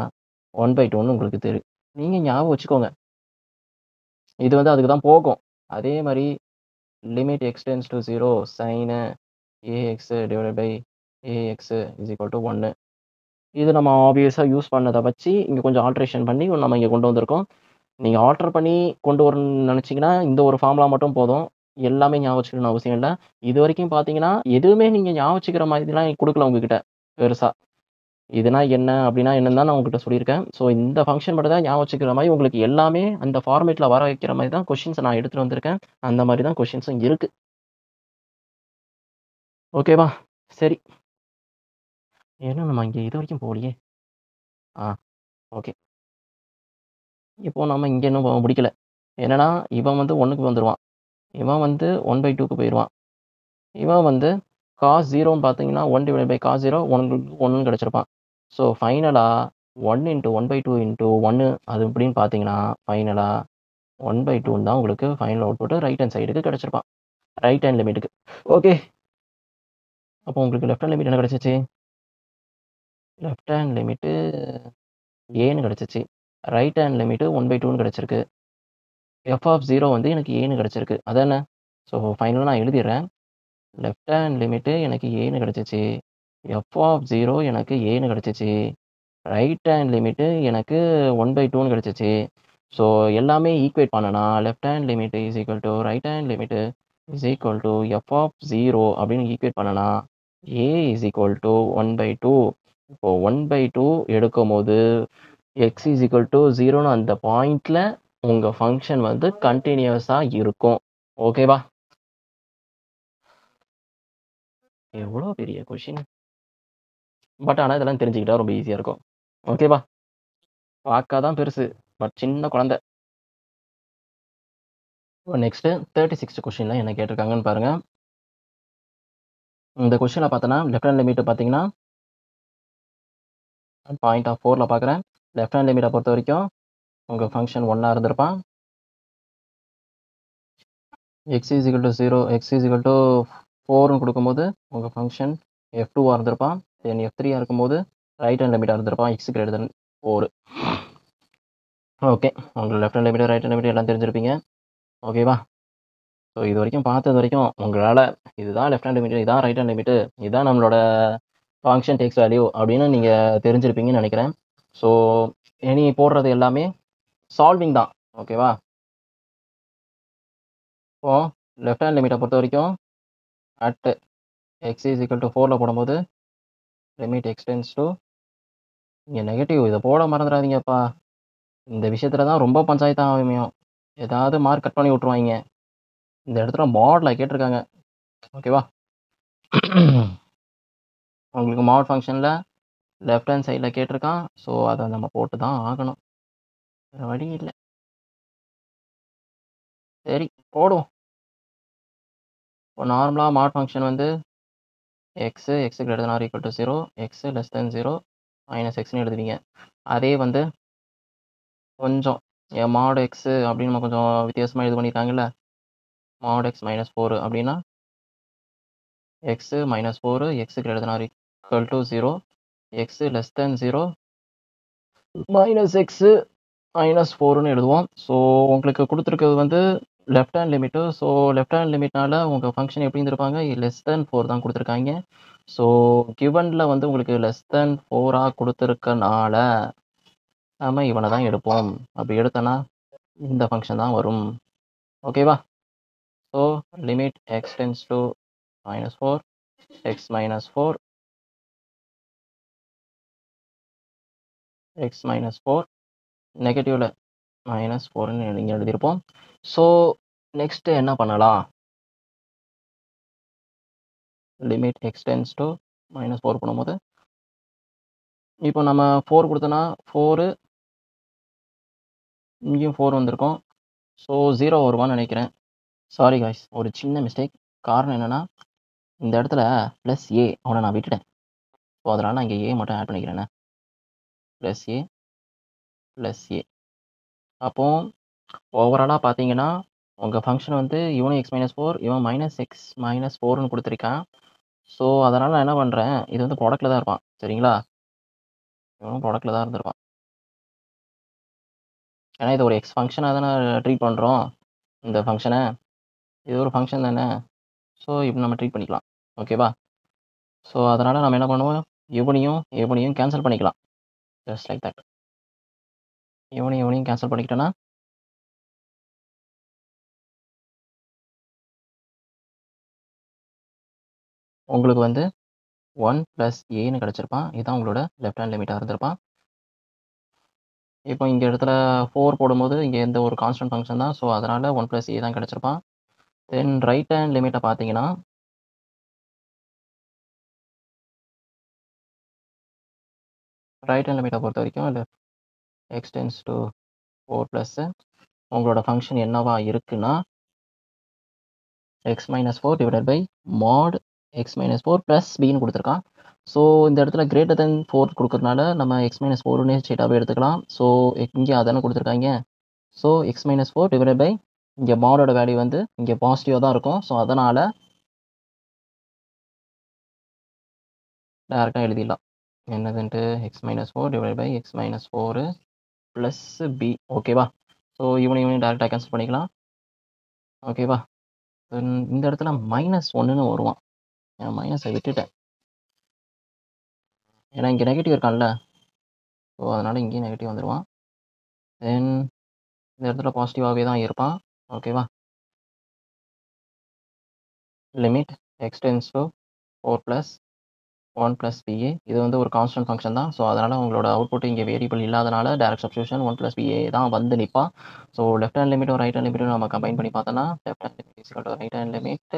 [SPEAKER 1] 1/2ன்னு உங்களுக்கு நீங்க ஞாபகம் வச்சுக்கோங்க. இது வந்து அதுக்கு தான் போகும். அதே மாரி limit x tends to 0 sine a x divided by a x is equal to 1. இது நம்ம ஆப்வியஸா யூஸ் பண்ணத வச்சு, இங்க கொஞ்சம் ஆல்டரேஷன் பண்ணி நம்ம இங்க கொண்டு வந்திருக்கோம். நீங்க ஆல்டர் பண்ணி கொண்டு வரணும்னு நெனச்சீங்கன்னா, இந்த ஒரு ஃபார்முலா மட்டும் போதும். எல்லாமே ஞாபகம் வச்சுக்கணும்னு அவசியம் இல்ல. இதுவரைக்கும் பார்த்தீங்கன்னா, எதுவுமே நீங்க ஞாபகம் வச்சுக்கிற மாதிரிலாம் குடுக்கல உங்ககிட்ட, பெருசா. இதுனா என்ன? அப்டின்னா என்னன்னு தான் நான் உங்ககிட்ட சொல்லியிருக்கேன். ஸோ இந்த ஃபங்ஷன் மட்டும் தான் ஞாபகம் வச்சுக்கிற மாரி உங்களுக்கு எல்லாமே அந்த ஃபார்மேட்ல வர வைக்கிற மாரி தான் கொஸ்டின்ஸ நான் எடுத்துட்டு வந்திருக்கேன். அந்த மாரி தான் கொஸ்டின்ஸும் இருக்கு. ஓகேவா? சரி. ஏன்னா நம்ம இங்க இதுவரைக்கும் போகலையே! ஆ, ஓகே. இப்போ நம்ம இங்க இன்னும் முடிக்கல. என்னன்னா, இவன் வந்து 1க்கு வந்துருவான். இவன் வந்து 1/2க்கு போயிருவான். இவன் வந்து காஸ் 0ன்னு பார்த்தீங்கன்னா, 1/cos 0 உங்களுக்கு 1ன்னு கிடைச்சிருப்பான். ஸோ ஃபைனலா 1 × 1/2 × 1 அது எப்படின்னு பார்த்தீங்கன்னா, ஃபைனலா 1/2ன்னு தான் உங்களுக்கு ஃபைனல் அவுட்புட் ரைட் ஹேண்ட் சைடுக்கு கிடைச்சிருப்பான். ரைட் ஹேண்ட் லிமிட்டுக்கு. ஓகே. அப்போ உங்களுக்கு லெஃப்ட் ஹேண்ட் லிமிட் என்ன கிடைச்சுச்சு? லெஃப்ட் ஹேண்ட் லிமிட்டு ஏன்னு கிடைச்சுச்சு. ரைட் ஹேண்ட் லிமிட்டு 1/2ன்னு கிடைச்சிருக்கு. f(0) வந்து எனக்கு ஏன்னு கிடைச்சிருக்கு. அதானே? ஸோ ஃபைனலா நான் எழுதிர்றேன். லெஃப்ட் ஹேண்ட் லிமிட்டு எனக்கு ஏன்னு கிடைச்சுச்சு. f(0) எனக்கு ஏன்னு கிடைச்சுச்சு. ரைட் ஹேண்ட் லிமிட்டு எனக்கு 1/2ன்னு கிடைச்சுச்சு. ஸோ எல்லாமே ஈக்குவேட் பண்ணனா, left hand limit is equal to right hand limit is equal to f(0) அப்படின்னு ஈக்குவேட் பண்ணனா, a இஸ் ஈக்குவல் டூ 1/2. இப்போ 1/2 எடுக்கும்போது, x இஸ் ஈக்குவல் டூ 0ன்னு அந்த பாயிண்ட்ல உங்க ஃபங்ஷன் வந்து கன்டினியூவஸா இருக்கும். ஓகேவா? எவ்வளோ பெரிய கொஸ்டின். பட் ஆனா இதெல்லாம் தெரிஞ்சுக்கிட்டா ரொம்ப ஈஸியா இருக்கும். ஓகேவா? பார்க்க தான் பெருசு. பட் சின்ன குழந்தை. நெக்ஸ்ட்டு 36th கொஸ்டின்ல என்ன கேட்டிருக்காங்கன்னு பாருங்க. இந்த கொஸ்டின்ல பார்த்தோன்னா, லெஃப்ட் ஹேண்ட் லிமிட் பார்த்தீங்கன்னா, பாயிண்ட் ஆஃப் 4ல பார்க்குறேன். லெஃப்ட் ஹேண்ட் லிமிட்ட பொறுத்தவரைக்கும், உங்க ஃபங்ஷன் 1ஆ இருந்திருப்பான். x is equal to 0, x is equal to 4ன்னு குடுக்கும்போது, உங்க ஃபங்ஷன் f2ஆ இருந்திருப்பான். தென் f3ஆ இருக்கும்போது, ரைட் ஹேண்ட் லிமிட்டா இருந்திருப்பான். x கிரேட்டர் தென் 4. ஓகே. உங்களுக்கு left hand limit, right hand limit எல்லாம் தெரிஞ்சிருப்பீங்க. ஓகேவா? ஸோ இதுவரைக்கும் பார்த்தது வரைக்கும் உங்களால இதுதான் லெஃப்ட் ஹேண்ட் லிமிட், இதான் ரைட் ஹேண்ட் லிமிட், இதான் நம்மளோட ஃபங்ஷன் டேக்ஸ் வேல்யூ அப்படின்னு நீங்க தெரிஞ்சிருப்பீங்கன்னு நெனைக்கிறேன். ஸோ இனி போடுறது எல்லாமே சால்விங் தான். ஓகேவா? இப்போ லெஃப்ட் ஹேண்ட் லிமிட்ட பொறுத்தவரைக்கும் at x is equal to 4ல போடும்போது, லிமிட் x டெண்ட்ஸ் டூ இங்க நெகட்டிவ் இத போட மறந்துறாதீங்கப்பா. இந்த விஷயத்துல தான் ரொம்ப பஞ்சாயத்து ஆகுமியும். ஏதாவது மார்க் கட் பண்ணி விட்டுருவாய்ங்க. இந்த இடத்துல மாட்ல கேட்டிருக்காங்க. ஓகேவா? உங்களுக்கு மாட் ஃபங்ஷன்ல லெஃப்ட் ஹேண்ட் சைட்ல கேட்டிருக்கான். ஸோ அத நம்ம போட்டு தான் ஆகணும். வேற வழி இல்ல. சரி போடுவோம். இப்போ நார்மலா மாட் ஃபங்ஷன் வந்து x greater than or equal to 0, x less than 0, -xன்னு எழுதுவீங்க. அதே வந்து கொஞ்சம் மாட் x அப்படின்னு நம்ம கொஞ்சம் வித்தியாசமா இது பண்ணியிருக்காங்கல்ல. மாட் x -4 அப்படின்னா, x -4 x greater than or equal to 0, x less than 0, -x -4ன்னு எழுதுவோம். ஸோ உங்களுக்கு குடுத்துருக்கிறது வந்து left hand limit. So left hand லிமிட்னால உங்க ஃபங்ஷன் எப்படி இருந்திருப்பாங்க? லெஸ் தென் 4 தான் குடுத்துருக்காய்ங்க. ஸோ கிவன்ல வந்து உங்களுக்கு லெஸ் தென் 4ஆ குடுத்துருக்கனால, நாம இவன தான் எடுப்போம். அப்படி எடுத்தோன்னா, இந்த ஃபங்ஷன் தான் வரும். ஓகேவா? So limit x tends to -4, x -4, x -4 நெகட்டிவ்ல -4ன்னு இங்க எழுதியிருப்போம். ஸோ நெக்ஸ்ட் என்ன பண்ணலாம்? லிமிட் x டெண்ட்ஸ் டூ -4 பண்ணும்போது, இப்போ நம்ம 4 குடுத்தோம்னா 4 இங்கேயும் 4 வந்திருக்கும். ஸோ 0 வருமான்னு நெனைக்கிறேன். சாரி காய்ஸ், ஒரு சின்ன மிஸ்டேக். காரணம் என்னன்னா, இந்த இடத்துல பிளஸ் a அவன நான் விட்டுட்டேன். ஸோ அதனால நான் இங்க a மட்டும் ஆட் பண்ணிக்கிறேனே. Plus a, plus a. அப்போ ஓவராலா பார்த்தீங்கன்னா, உங்க ஃபங்ஷன் வந்து இவனும் x -4, இவன் -x -4ன்னு குடுத்துருக்கான். ஸோ அதனால நான் என்ன பண்றேன், இது வந்து ப்ராடக்ட்ல தான் இருப்பான். சரிங்களா? இவனும் ப்ராடக்ட்ல தான் இருந்திருப்பான். ஏன்னா இது ஒரு எக்ஸ் ஃபங்ஷனா தானே ட்ரீட் பண்றோம். இந்த ஃபங்ஷன. இது ஒரு ஃபங்ஷன் தானே. ஸோ இப்படி நம்ம ட்ரீட் பண்ணிக்கலாம். ஓகேவா? ஸோ அதனால நம்ம என்ன பண்ணுவோம்? இவனையும் கேன்சல் பண்ணிக்கலாம். Just like that. இவனையும் கேன்சல் பண்ணிக்கிட்டோன்னா உங்களுக்கு வந்து 1 + ஏன்னு கிடைச்சிருப்பான். இதான் உங்களோட லெஃப்ட் ஹேண்ட் லிமிட்டா இருந்திருப்பான். இப்போ இங்க இடத்துல 4 போடும்போது இங்க எந்த ஒரு கான்ஸ்டன்ட் ஃபங்ஷன் தான். ஸோ அதனால 1 + ஏ தான் கிடைச்சிருப்பான். தென் ரைட் ஹேண்ட் லிமிட்ட பார்த்தீங்கன்னா ரைட் ஹேண்ட் லிமிட்ட பொறுத்தவரைக்கும் இது எக்ஸ் டெண்ட்ஸ் டூ 4 ப்ளஸ் உங்களோட ஃபங்ஷன் என்னவா இருக்குன்னா, x - 4 divided by mod x - 4 plus பின்னு குடுத்துருக்கான். ஸோ இந்த இடத்துல கிரேட்டர் தென் 4 குடுக்கறனால நம்ம x - 4ன்னே ஸ்ட்ரெய்ட்டாவே எடுத்துக்கலாம். ஸோ இங்க அதானே குடுத்துருக்காய்ங்க. ஸோ x - 4 டிவைடட் பை இங்க மாடோட வேல்யூ வந்து இங்க பாசிட்டிவா தான் இருக்கும். ஸோ அதனால டைரக்ட்டா எழுதிடலாம். என்னதுன்ட்டு x - 4 divided by x - 4 plus b ஓகேவா? ஸோ இவனையும் டைரக்ட்டா கேன்சல் பண்ணிக்கலாம். ஓகேவா? தென் இந்த இடத்துல -1ன்னு வருவான். நான் மைனஸை விட்டுட்டேன். ஏன்னா இங்க நெகட்டிவ் இருக்கான்ல. ஸோ அதனால இங்கேயும் நெகட்டிவ் வந்துருவான். தென் இந்த இடத்துல பாசிட்டிவாவே தான் இருப்பான். ஓகேவா? Limit x tends to 4 plus 1 + PA இது வந்து ஒரு கான்ஸ்டன்ட் ஃபங்ஷன் தான். ஸோ அதனால உங்களோட அவுட்புட் இங்க வேரியபிள் இல்லாதனால டைரக்ட் சப்ஸ்டிடியூஷன் 1 + PA தான் வந்து நிப்பான். ஸோ லெஃப்ட் ஹேண்ட் லிமிட்டும், ரைட் ஹேண்ட் லிமிட்டும் நம்ம கம்பைன் பண்ணி பார்த்தோம்னா, left hand limit is equal to right hand limit.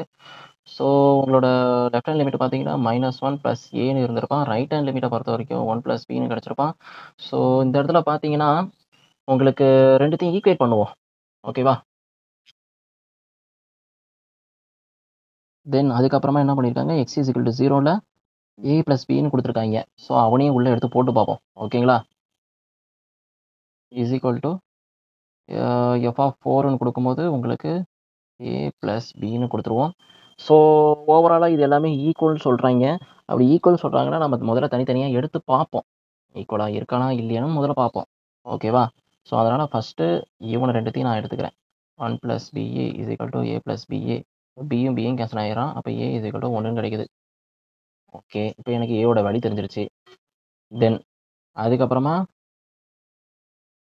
[SPEAKER 1] So உங்களோட லெஃப்ட் ஹேண்ட் லிமிட் பார்த்தீங்கன்னா, -1 + ஏன்னு இருந்திருப்பான். ரைட் ஹேண்ட் லிமிட்ட பொறுத்தவரைக்கும் 1 + பின்னு கிடைச்சிருப்பான். ஸோ இந்த இடத்துல பார்த்தீங்கன்னா, உங்களுக்கு 2த்தையும் ஈக்குவேட் பண்ணுவோம். ஓகேவா? தென் அதுக்கப்புறமா என்ன பண்ணியிருக்காங்க, x = 0ல a + bன்னு குடுத்துருக்காய்ங்க. ஸோ அவனையும் உள்ள எடுத்து போட்டு பார்ப்போம். ஓகேங்களா? இஸ் ஈக்குவல் டூ f(4)ன்னு குடுக்கும்போது உங்களுக்கு a + bன்னு குடுத்துருவோம். ஸோ ஓவராலா இது எல்லாமே ஈக்குவல்ன்னு சொல்றாய்ங்க. அப்படி ஈக்குவல் சொல்றாங்கன்னா, நம்ம முதல்ல தனித்தனியா எடுத்து பார்ப்போம். ஈக்குவலா இருக்கானா, இல்லையான்னு முதல்ல பார்ப்போம். ஓகேவா? ஸோ அதனால ஃபர்ஸ்ட்டு இவன 2த்தையும் நான் எடுத்துக்கிறேன். 1 + BA = a + BA. பியும் பியும் கேன்சல் ஆயிரும். அப்ப a = 1ன்னு கிடைக்குது. ஓகே. இப்ப எனக்கு a வோட வேல்யூ தெரிஞ்சிருச்சு. தென் அதுக்கப்புறமா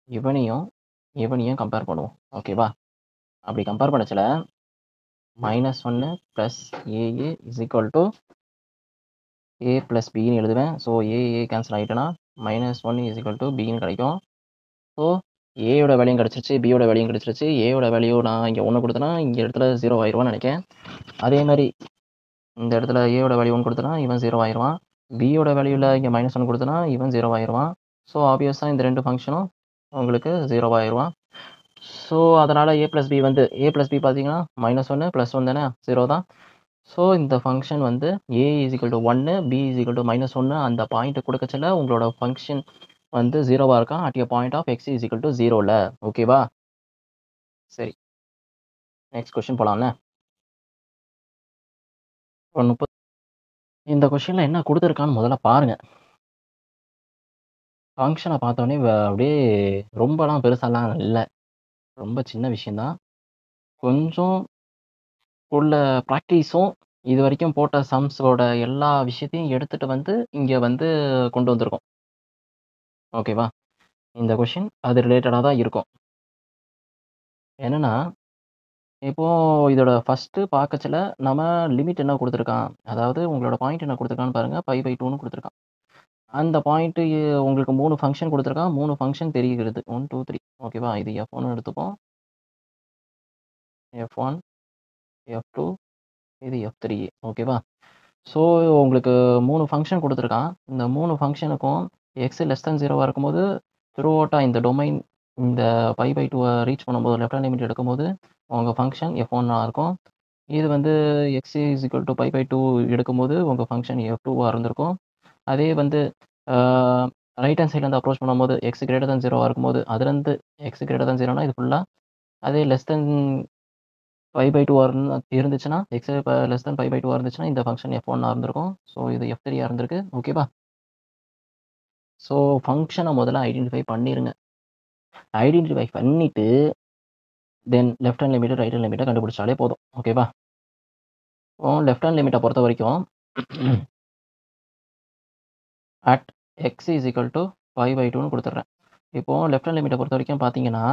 [SPEAKER 1] இவனையும் கம்பேர் பண்ணுவோம். ஓகேவா? அப்படி கம்பேர் பண்ணச்சல -1 + AA = a + bன்னு எழுதுவேன். ஸோ கேன்சல் ஆயிட்டனா, -1 = bன்னு கிடைக்கும். ஸோ a யோட வேல்யூயும் கிடைச்சிருச்சு, b யோட வேல்யூயும் கிடைச்சிருச்சு. a யோட வேல்யூ நான் இங்க 1 குடுத்தேன்னா, இங்க இடத்துல 0 ஆயிருவான்னு நினைக்கிறேன். அதே மாரி இந்த இடத்துல a யோட வேல்யூ 1 குடுத்தேன்னா, இவன் 0 ஆயிருவான். b யோட வேல்யூல இங்க -1 குடுத்தேன்னா, இவன் 0 ஆயிருவான். ஸோ ஆப்வியஸா இந்த 2 ஃபங்ஷனும் உங்களுக்கு 0 ஆயிருவான். ஸோ அதனால a + b வந்து a + b பார்த்தீங்கன்னா, -1 + 1 தானே 0 தான். ஸோ இந்த ஃபங்ஷன் வந்து a = 1 b = -1 அந்த பாயிண்ட் குடுக்கச்சல உங்களோட ஃபங்ஷன் வந்து 0வா இருக்கான். At a point of x = 0ல. ஓகேவா? சரி. நெக்ஸ்ட் கொஸ்டின் போலாம்ல. ஒரு 30 இந்த கொஸ்டின்ல என்ன குடுத்துருக்கான்னு முதல்ல பாருங்க. ஃபங்ஷன பார்த்தோனே அப்படியே ரொம்பலாம் பெருசாலாம் இல்ல. ரொம்ப சின்ன விஷயம் தான். கொஞ்சம் உள்ள பிராக்டிஸும் இதுவரைக்கும் போட்ட சம்ஸோட எல்லா விஷயத்தையும் எடுத்துட்டு வந்து, இங்க வந்து கொண்டு வந்திருக்கோம். ஓகேவா? இந்த கொஸ்டின் அது ரிலேட்டடா தான் இருக்கும். என்னன்னா, இப்போ இதோட ஃபர்ஸ்ட்டு பார்க்கச்சல நம்ம லிமிட் என்ன குடுத்துருக்கான், அதாவது உங்களோட பாயிண்ட் என்ன குடுத்துருக்கான்னு பாருங்க. π/2ன்னு குடுத்துருக்கான். அந்த பாயிண்ட் உங்களுக்கு 3 ஃபங்ஷன் குடுத்துருக்கான். 3 ஃபங்ஷன் தெரிகிறது. 1, 2, 3 ஓகேவா? இது f1ன்னு எடுத்துப்போம். f1, f2 இது f3 ஓகேவா? ஸோ உங்களுக்கு 3 ஃபங்ஷன் குடுத்துருக்கான். இந்த 3 ஃபங்ஷனுக்கும் x <0வா இருக்கும்போது, த்ரூ அவுட்டா இந்த டொமைன் இந்த π/2வ ரீச் பண்ணும்போது, லெஃப்ட் ஹேண்ட் லிமிட் எடுக்கும்போது, உங்க ஃபங்ஷன் f1ஆ இருக்கும். இது வந்து x π/2 எடுக்கும்போது, உங்க ஃபங்ஷன் f2வா இருந்திருக்கும். அதே வந்து ஆ ரைட் ஹேண்ட் சைட்லருந்து அப்ரோச் பண்ணும்போது, x 0வா இருக்கும்போது, அதுலருந்து x 0னா இது ஃபுல்லா. அதே லெஸ் தென் π/2ஆ இருந்துச்சுன்னா, x லெஸ் தென் π/2ஆ இருந்துச்சுன்னா, இந்த ஃபங்ஷன் f1ஆ இருந்திருக்கும். ஸோ இது f3ஆ இருந்திருக்கு. ஓகேவா? ஸோ ஃபங்ஷன முதல்ல ஐடென்டிஃபை பண்ணிருங்க. ஐடென்டிஃபை பண்ணிட்டு then left hand limit, right hand லிமிட்ட கண்டுபிடிச்சாலே போதும். ஓகேவா? இப்போ லெஃப்ட் ஹேண்ட் லிமிட்ட பொறுத்தவரைக்கும் at x is equal to 5/2ன்னு குடுத்துடுறேன். இப்போ லெஃப்ட் ஹேண்ட் லிமிட்ட பொறுத்தவரைக்கும் பார்த்தீங்கன்னா,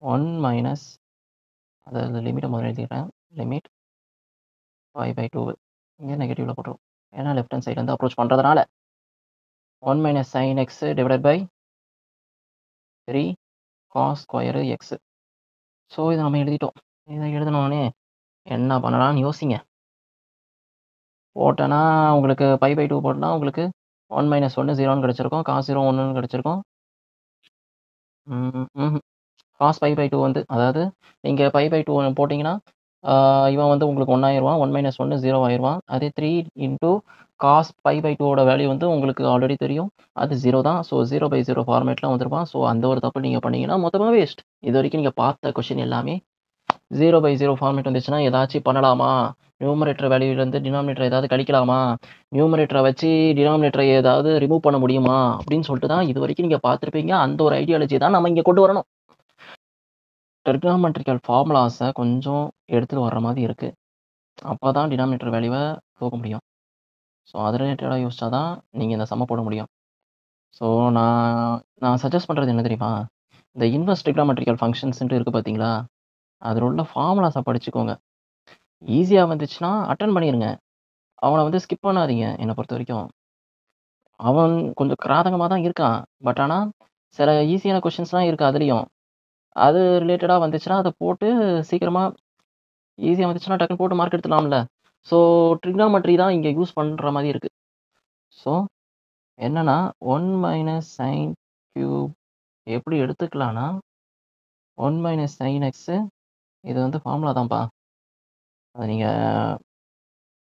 [SPEAKER 1] 1 மைனஸ் அதாவது லிமிட்ட முதல்ல எழுதிக்கிறேன். லிமிட் 5/2 இங்க நெகட்டிவ்ல போட்டுருவோம். ஏன்னா லெஃப்ட் ஹேண்ட் சைட்லேருந்து அப்ரோச் பண்றதுனால 1 minus sin x divided by 3 cos square x. So இத நம்ம எழுதிட்டோம். இத எழுதுனோனே என்ன பண்ணலாம்னு யோசிங்க. போட்டேன்னா உங்களுக்கு 5/2 போட்டனா உங்களுக்கு 1 மைனஸ் 1 0ன்னு கிடைச்சிருக்கும். cos 0 1ன்னு கிடைச்சிருக்கும். ம்ஹ்ம். cos π/2 வந்து அதாவது நீங்க π/2 போட்டீங்கன்னா, இவன் வந்து உங்களுக்கு 1 ஆயிருவான். 1 மைனஸ் 1 0 ஆயிருவான். அதே 3 இன்டூ cos π/2 ஓட வேல்யூ வந்து உங்களுக்கு ஆல்ரெடி தெரியும். அது 0 தான். ஸோ 0/0 ஃபார்மேட்ல வந்துருவான். ஸோ அந்த ஒரு தப்பு நீங்க பண்ணீங்கன்னா மொத்தமா வேஸ்ட். இதுவரைக்கும் நீங்க பார்த்த கொஸ்டின் எல்லாமே 0/0 ஃபார்மேட் வந்துச்சுன்னா ஏதாச்சும் பண்ணலாமா? நியூமரேட்டர் வேல்யூலேருந்து டினாமினேட்டர் ஏதாவது கழிக்கலாமா? நியூமரேட்டர வச்சு டினாமினேட்டர ஏதாவது ரிமூவ் பண்ண முடியுமா? அப்படின்னு சொல்லிட்டு தான் இதுவரைக்கும் நீங்க பார்த்துருப்பீங்க. அந்த ஒரு ஐடியாலஜி தான் நம்ம இங்க கொண்டு வரணும். ட்ரிகோனோமெட்ரிக்கல் ஃபார்முலாஸ கொஞ்சம் எடுத்துட்டு வர்ற மாரி இருக்கு. அப்பதான் டினாமினேட்டர் வேல்யூவ தூக்க முடியும். ஸோ அது ரிலேட்டடா யோசிச்சா தான் நீங்க இந்த சம்ம போட முடியும். ஸோ நான் நான் சஜெஸ்ட் பண்றது என்ன தெரியுமா? இந்த இன்வெர்ஸ் ட்ரிகோனோமெட்ரிக்கல் ஃபங்ஷன்ஸ்ன்ட்டு இருக்கு பார்த்தீங்களா? அதில உள்ள ஃபார்முலாஸ படிச்சுக்கோங்க. ஈஸியா வந்துச்சுன்னா அட்டெண்ட் பண்ணிருங்க. அவன வந்து ஸ்கிப் பண்ணாதீங்க என்ன பொறுத்தவரைக்கும். அவன் கொஞ்சம் கிராதகமா தான் இருக்கான். பட் ஆனா, சில ஈஸியான கொஸ்டின்ஸ்லாம் இருக்கு அதுலயும். அது ரிலேட்டடா வந்துச்சுன்னா, அத போட்டு சீக்கிரமா ஈஸியா வந்துச்சுன்னா டக்குனு போட்டு மார்க் எடுத்துடலாம்ல. ஸோ ட்ரிகோனோமெட்ரி தான் இங்க யூஸ் பண்ற மாரி இருக்கு. ஸோ என்னன்னா 1 மைனஸ் சைன் கியூப் எப்படி எடுத்துக்கலான்னா, 1 மைனஸ் சைன் எக்ஸ் இது வந்து ஃபார்முலா தான்ப்பா. அத நீங்க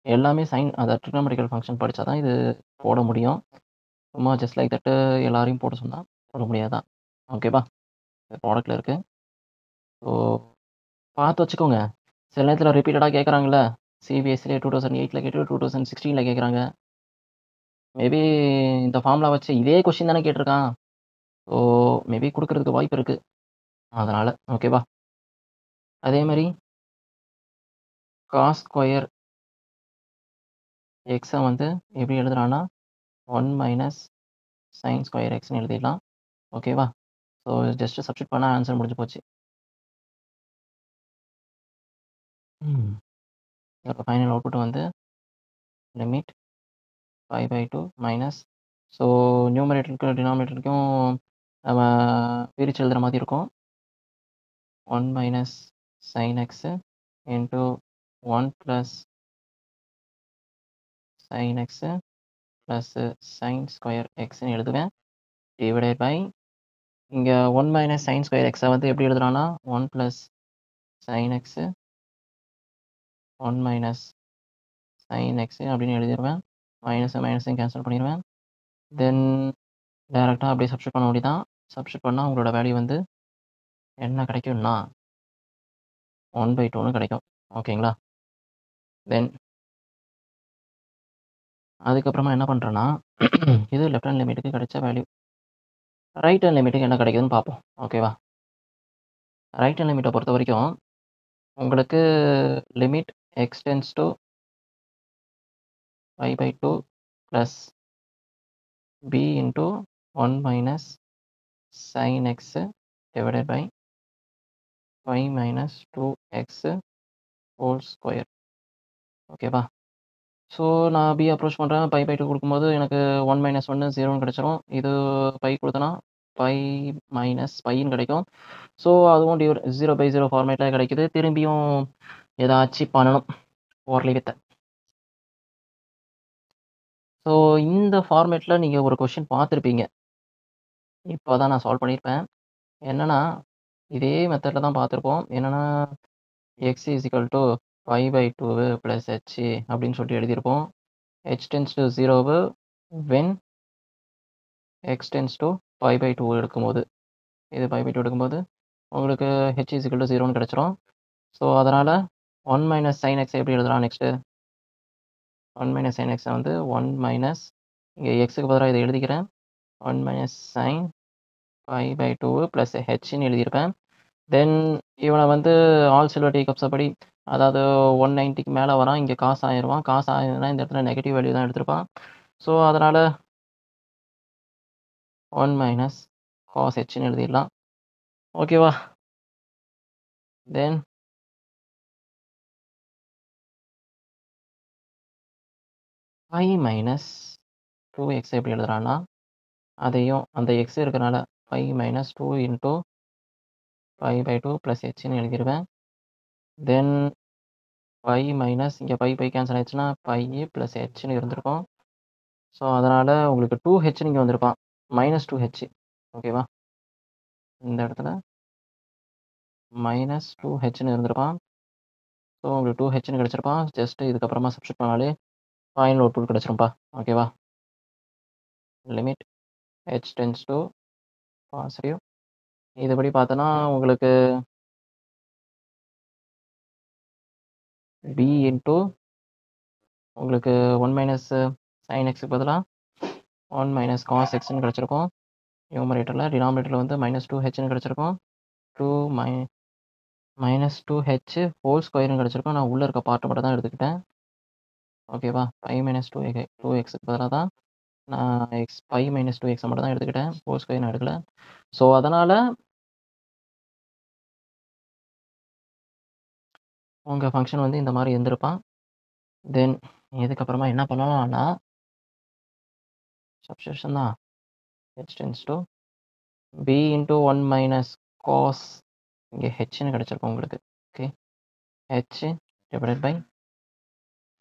[SPEAKER 1] எல்லாமே சைன் அத ட்ரிகோனோமெட்ரிக்கல் ஃபங்ஷன் படிச்சா தான் இது போட முடியும். சும்மா ஜஸ்ட் லைக் தட் எல்லாரையும் போட சொன்னா போட முடியாதுதான். ஓகேவா? ப்ராடக்ட்ல இருக்கு. ஸோ பார்த்து வச்சுக்கோங்க. சில நேரத்தில ரிப்பீட்டடா கேட்கறாங்கல்ல. சிபிஎஸ்சிலே 2008ல கேட்டு 2016ல கேட்கறாங்க. மேபி இந்த ஃபார்முலா வச்சு இதே கொஸ்டின் தானே கேட்டிருக்கான். ஸோ மேபி குடுக்கறதுக்கு வாய்ப்பு இருக்கு. அதனால ஓகேவா? அதே மாரி காஸ் ஸ்கொயர் எக்ஸ வந்து எப்படி எழுதலான்னா, 1 மைனஸ் சைன் ஸ்கொயர் எக்ஸ்ன்னு எழுதிடலாம். ஓகேவா? ஸோ ஜஸ்ட் சப்ஸ்டிட்யூட் பண்ணா ஆன்ஸர் முடிஞ்சு போச்சு. ம். இதோட ஃபைனல் அவுட்புட் வந்து லிமிட் 5/2 மைனஸ் ஸோ நியூமரேட்டருக்கும் டினாமினேட்டருக்கும் நம்ம பிரிச்சு எழுதுற மாரி இருக்கும். 1 minus sine x into 1 plus sine x plus sine square எக்ஸ்ன்னு எழுதுவேன். டிவைடட் பை இங்க 1 மைனஸ் சைன் ஸ்கொயர் எக்ஸ வந்து எப்படி எழுதலாம்னா 1 plus sine x 1 minus sine x அப்படின்னு எழுதிருவேன். மைனஸையும் கேன்சல் பண்ணிருவேன். தென் டைரக்ட்டா அப்படியே சப்ஸ்டிட்யூட் பண்ண வேண்டியதுதான். சப்ஸ்டிட்யூட் பண்ணா உங்களோட வேல்யூ வந்து என்ன கிடைக்கும்னா 1/2ன்னு கிடைக்கும். ஓகேங்களா? தென் அதுக்கப்புறமா என்ன பண்றேன்னா, இது லெஃப்ட் ஹேண்ட் லிமிட்டுக்கு கிடைச்ச வேல்யூ. ரைட் ஹேண்ட் லிமிட்டுக்கு என்ன கிடைக்குதுன்னு பார்ப்போம். ஓகேவா? ரைட் ஹேண்ட் லிமிட்ட பொறுத்தவரைக்கும், உங்களுக்கு limit x tends to 5/2 plus b into 1 minus sine x divided by 5 minus 2x whole square. ஓகேவா? ஸோ நான் b அப்ரோச் பண்றேன். π/2 குடுக்கும்போது எனக்கு 1 மைனஸ் 1 0ன்னு கிடைச்சிரும். இது π குடுத்தேன்னா, π மைனஸ் πன்னு கிடைக்கும். ஸோ அதுவும் 0/0 ஃபார்மேட்ல கிடைக்குது. திரும்பியும் ஏதாச்சும் பண்ணணும். ஓரலி வித்த. ஸோ இந்த ஃபார்மேட்ல நீங்க ஒரு கொஸ்டின் பார்த்துருப்பீங்க. இப்ப தான் நான் சால்வ் பண்ணியிருப்பேன். என்னன்னா, இதே மெத்தட்ல தான் பார்த்துருப்போம். என்னன்னா, x is equal to 5/2 plus h அப்படின்னு சொல்லிட்டு எழுதியிருப்போம். h tends to 0 when x tends to 5/2 எடுக்கும்போது. இது 5/2 எடுக்கும்போது உங்களுக்கு h இஸ் ஈக்குவல் டூ 0ன்னு கிடைச்சிரும். ஸோ அதனால 1 மைனஸ் சைன் எக்ஸ எப்படி எழுதலாம் நெக்ஸ்ட்டு? 1 மைனஸ் சைன் எக்ஸ வந்து 1 மைனஸ் இங்க எக்ஸுக்கு பதிலா இத எழுதிக்கிறேன். 1 மைனஸ் சைன் π/2 ப்ளஸ் ஹெச்ன்னு எழுதியிருப்பேன். தென் இவன வந்து ஆல் சில்வர் டீ கப்ஸ் படி அதாவது 190க்கு மேல வரான். இங்க காசு ஆயிருவான். காசு ஆயிரும்னா இந்த இடத்துல நெகட்டிவ் வேல்யூ தான் எடுத்திருப்பான். ஸோ, அதனால 1 மைனஸ் காஸ் ஹெச்ன்னு எழுதிடலாம். ஓகேவா? தென் பை மைனஸ் 2x எப்படி எழுதுறான்னா, அதையும் அந்த x இருக்கனால பை மைனஸ் 2 இன்டூ π/2 ப்ளஸ் ஹெச்ன்னு எழுதிருவேன். தென் பை மைனஸ் இங்க பை கேன்சல் ஆயிடுச்சுன்னா, பை ப்ளஸ் ஹெச்ன்னு இருந்திருக்கும். ஸோ, அதனால உங்களுக்கு 2h இங்க வந்திருப்பான். -2h ஓகேவா? இந்த இடத்துல -2hன்னு இருந்திருப்பான். ஸோ, உங்களுக்கு 2hன்னு கிடைச்சிருப்பான். ஜஸ்ட் இதுக்கப்புறமா சப்ஸ்டிட்யூட் பண்ணாலே ஃபைனல் அவுட்புட் கிடைச்சிரும்ப்பா. ஓகேவா? Limit h tends to positive. இதுபடி பார்த்தோன்னா உங்களுக்கு b இன்டூ உங்களுக்கு 1 மைனஸ் sin xக்கு பதிலா 1 மைனஸ் காஸ் xன்னு கிடைச்சிருக்கும். நியூமரேட்டர்ல டினாமினேட்டர்ல வந்து -2hன்னு கிடைச்சிருக்கும். 2 -2h ஹோல் ஸ்கொயர்ன்னு கிடைச்சிருக்கும். நான் உள்ள இருக்க பார்ட் மட்டும் தான் எடுத்துக்கிட்டேன். ஓகேவா? பை மைனஸ் 2xக்கு பதிலா தான் நான் பை மைனஸ் 2x மட்டும் தான் எடுத்துக்கிட்டேன். ஹோல் ஸ்கொயர் நான் எடுக்கல. ஸோ, அதனால உங்க ஃபங்ஷன் வந்து இந்த மாரி இருந்திருப்பான். தென் இதுக்கப்புறமா என்ன பண்ணலாம்னா, சப்ஸ்டிட்யூஷன் தான். h tends to b into 1 minus cos இங்க hன்னு கிடைச்சிருக்கும் உங்களுக்கு. Okay. h divided by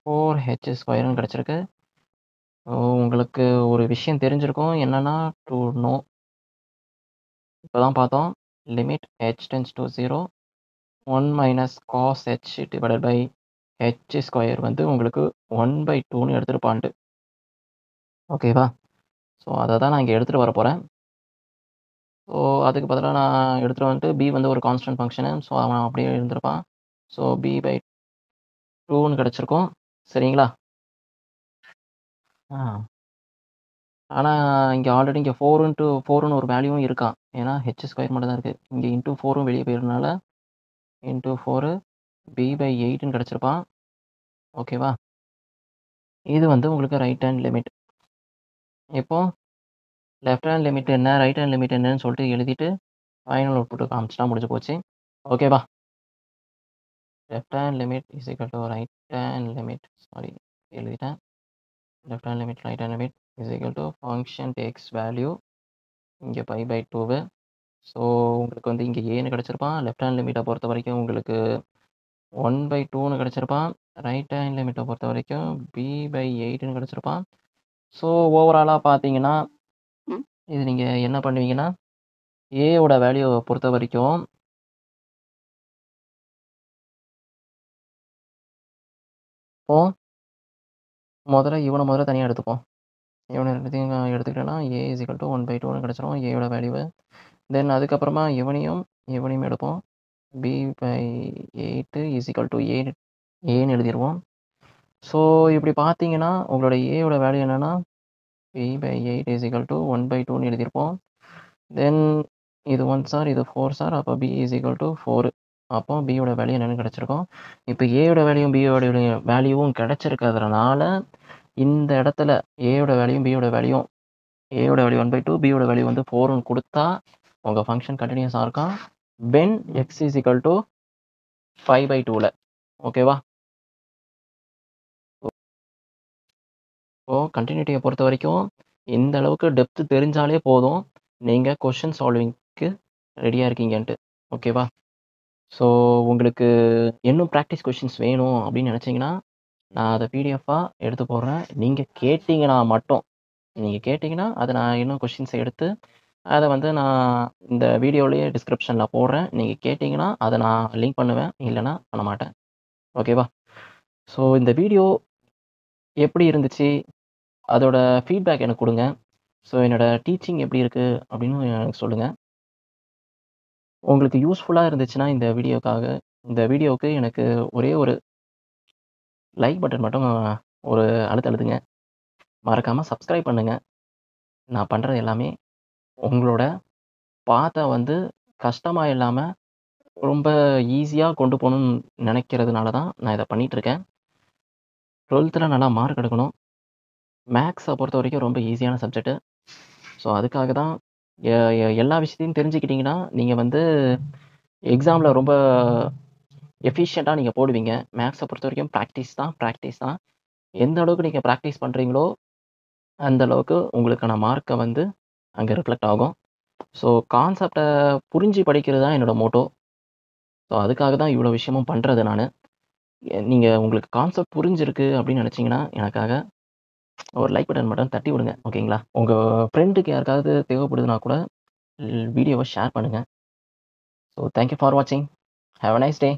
[SPEAKER 1] 4h ஸ்கொயர்ன்னு கிடைச்சிருக்கு. உங்களுக்கு ஒரு விஷயம் தெரிஞ்சிருக்கும். என்னன்னா, டூ நோ இப்பதான் பார்த்தோம். Limit h tends to 0 1 minus cos h divided by h square வந்து உங்களுக்கு 1/2ன்னு எடுத்துருப்பான்ட்டு. ஓகேவா? ஸோ, அத தான் நான் இங்க எடுத்துட்டு வரப்போறேன். ஸோ, அதுக்கு பதிலா நான் எடுத்துட்டு வந்துட்டு b வந்து ஒரு கான்ஸ்டன்ட் ஃபங்ஷனு. ஸோ, அவன் அப்படியே இருந்திருப்பான். ஸோ, b/2ன்னு கிடைச்சிருக்கும். சரிங்களா? ஆ. ஆனா, இங்க ஆல்ரெடி இங்க 4ன்னு ஒரு வேல்யூவும் இருக்கான். ஏன்னா, h ஸ்கொயர் மட்டும் தான் இருக்கு. இங்க இன்டூ 4ம் வெளிய போயிறதுனால, இன்டூ 4 b/8ன்னு கிடைச்சிருப்பான். ஓகேவா? இது வந்து உங்களுக்கு ரைட் ஹேண்ட் லிமிட். இப்போ லெஃப்ட் ஹேண்ட் லிமிட் என்ன, ரைட் ஹேண்ட் லிமிட் என்னன்னு சொல்லிட்டு எழுதிட்டு, ஃபைனல் அவுட்புட் காமிச்சுட்டா முடிஞ்சு போச்சு. ஓகேவா? Left hand limit is equal to right hand limit sorry எழுதிட்டேன். Left hand limit, right hand limit is equal to function takes value இங்க π/2. ஸோ, உங்களுக்கு வந்து இங்க ஏன்னு கிடைச்சிருப்பான். லெஃப்ட் ஹேண்ட் லிமிட்ட பொறுத்தவரைக்கும் உங்களுக்கு 1/2ன்னு கிடைச்சிருப்பான். ரைட் ஹேண்ட் லிமிட்ட பொறுத்தவரைக்கும் b/8ன்னு கிடைச்சிருப்பான். ஸோ, ஓவராலா பார்த்தீங்கன்னா, இது நீங்க என்ன பண்ணுவீங்கன்னா, ஏயோட வேல்யூவ பொறுத்தவரைக்கும் இப்போ முதல்ல இவன தனியா எடுத்துப்போம். இவன ரெண்டுத்தையும் எடுத்துக்கிட்டேன்னா, a இஸ் ஈக்குவல் டூ 1/2ன்னு கிடைச்சிரும் ஏயோட வேல்யூவு. தென் அதுக்கப்புறமா இவனையும் எடுப்போம். b/8 இஸ் ஈக்குவல் டூ ஏன்னு எழுதிருவோம். ஸோ, இப்படி பார்த்தீங்கன்னா, உங்களோட ஏயோட வேல்யூ என்னன்னா, b/8 இஸ் ஈக்குவல் டூ 1/2ன்னு எழுதியிருப்போம். தென் இது 1 சார், இது 4 சார். அப்போ b இஸ் ஈக்குவல் டூ 4. அப்போ b யோட வேல்யூ என்னன்னு கிடைச்சிருக்கும். இப்போ ஏயோட வேல்யூவும் b யோட வேல்யூவும் கிடைச்சிருக்கிறதுனால, இந்த இடத்துல ஏயோட வேல்யூவும் b யோட வேல்யூ 1/2, b யோட வேல்யூ வந்து 4ன்னு குடுத்தா, உங்க ஃபங்ஷன் கன்டினியூஸா இருக்கான். When x is equal to 5/2ல. ஓகேவா? ஸோ, கன்டினியூட்டிய பொறுத்தவரைக்கும் இந்த அளவுக்கு டெப்த் தெரிஞ்சாலே போதும். நீங்க கொஸ்டின் சால்விங்க்கு ரெடியா இருக்கீங்கன்ட்டு. ஓகேவா? ஸோ, உங்களுக்கு இன்னும் பிராக்டிஸ் கொஸ்டின்ஸ் வேணும் அப்படின்னு நினைச்சீங்கன்னா, நான் அத பிடிஎஃப்பா எடுத்து போடுறேன். நீங்க கேட்டீங்கன்னா, அத நான் இன்னும் கொஸ்டின்ஸ எடுத்து, அத வந்து நான் இந்த வீடியோலயே டிஸ்கிரிப்ஷன்ல போடுறேன். நீங்க கேட்டீங்கன்னா, அத நான் லிங்க் பண்ணுவேன். இல்லன்னா பண்ண மாட்டேன். ஓகேவா? ஸோ, இந்த வீடியோ எப்படி இருந்துச்சு? அதோட ஃபீட்பேக் எனக்கு குடுங்க. ஸோ, என்னோட டீச்சிங் எப்படி இருக்கு? அப்படின்னு எனக்கு சொல்லுங்க. உங்களுக்கு யூஸ்ஃபுல்லா இருந்துச்சுன்னா இந்த வீடியோவுக்கு எனக்கு ஒரே ஒரு லைக் பட்டன் மட்டும் ஒரு அழுத்துங்க. மறக்காம சப்ஸ்கிரைப் பண்ணுங்க. நான் பண்றது எல்லாமே உங்களோட பாத்த வந்து கஷ்டமா இல்லாம, ரொம்ப ஈஸியா கொண்டு போணும்னு நெனைக்கிறதுனால தான் நான் இத பண்ணிட்டுருக்கேன். 12ல நல்லா மார்க் எடுக்கணும். மேத்ஸ பொறுத்தவரைக்கும் ரொம்ப ஈஸியான சப்ஜெக்ட்டு. ஸோ, அதுக்காக தான் எ எ எல்லா விஷயத்தையும் தெரிஞ்சுக்கிட்டீங்கன்னா, நீங்க வந்து எக்ஸாம்ல ரொம்ப எஃபிஷியன்ட்டா நீங்க போடுவீங்க. மேத்ஸ பொறுத்தவரைக்கும் பிராக்டிஸ் தான். எந்த அளவுக்கு நீங்க பிராக்டிஸ் பண்றீங்களோ, அந்த அளவுக்கு உங்களுக்கான மார்க்க வந்து அங்க ரிஃப்ளெக்ட் ஆகும். ஸோ, கான்செப்ட்ட புரிஞ்சு படிக்கிறது தான் என்னோட மோட்டோ. ஸோ, அதுக்காக தான் இவ்வளோ விஷயமும் பண்றது நானு. நீங்க உங்களுக்கு கான்செப்ட் புரிஞ்சிருக்கு அப்படின்னு நெனச்சீங்கன்னா, எனக்காக ஒரு லைக் பட்டன் மட்டும் தட்டி விடுங்க. ஓகேங்களா? உங்க ஃப்ரெண்டுக்கு யாருக்காவது தேவைப்படுதுன்னா கூட வீடியோவ ஷேர் பண்ணுங்க. ஸோ, தேங்க் யூ ஃபார் வாட்சிங். Have a nice day.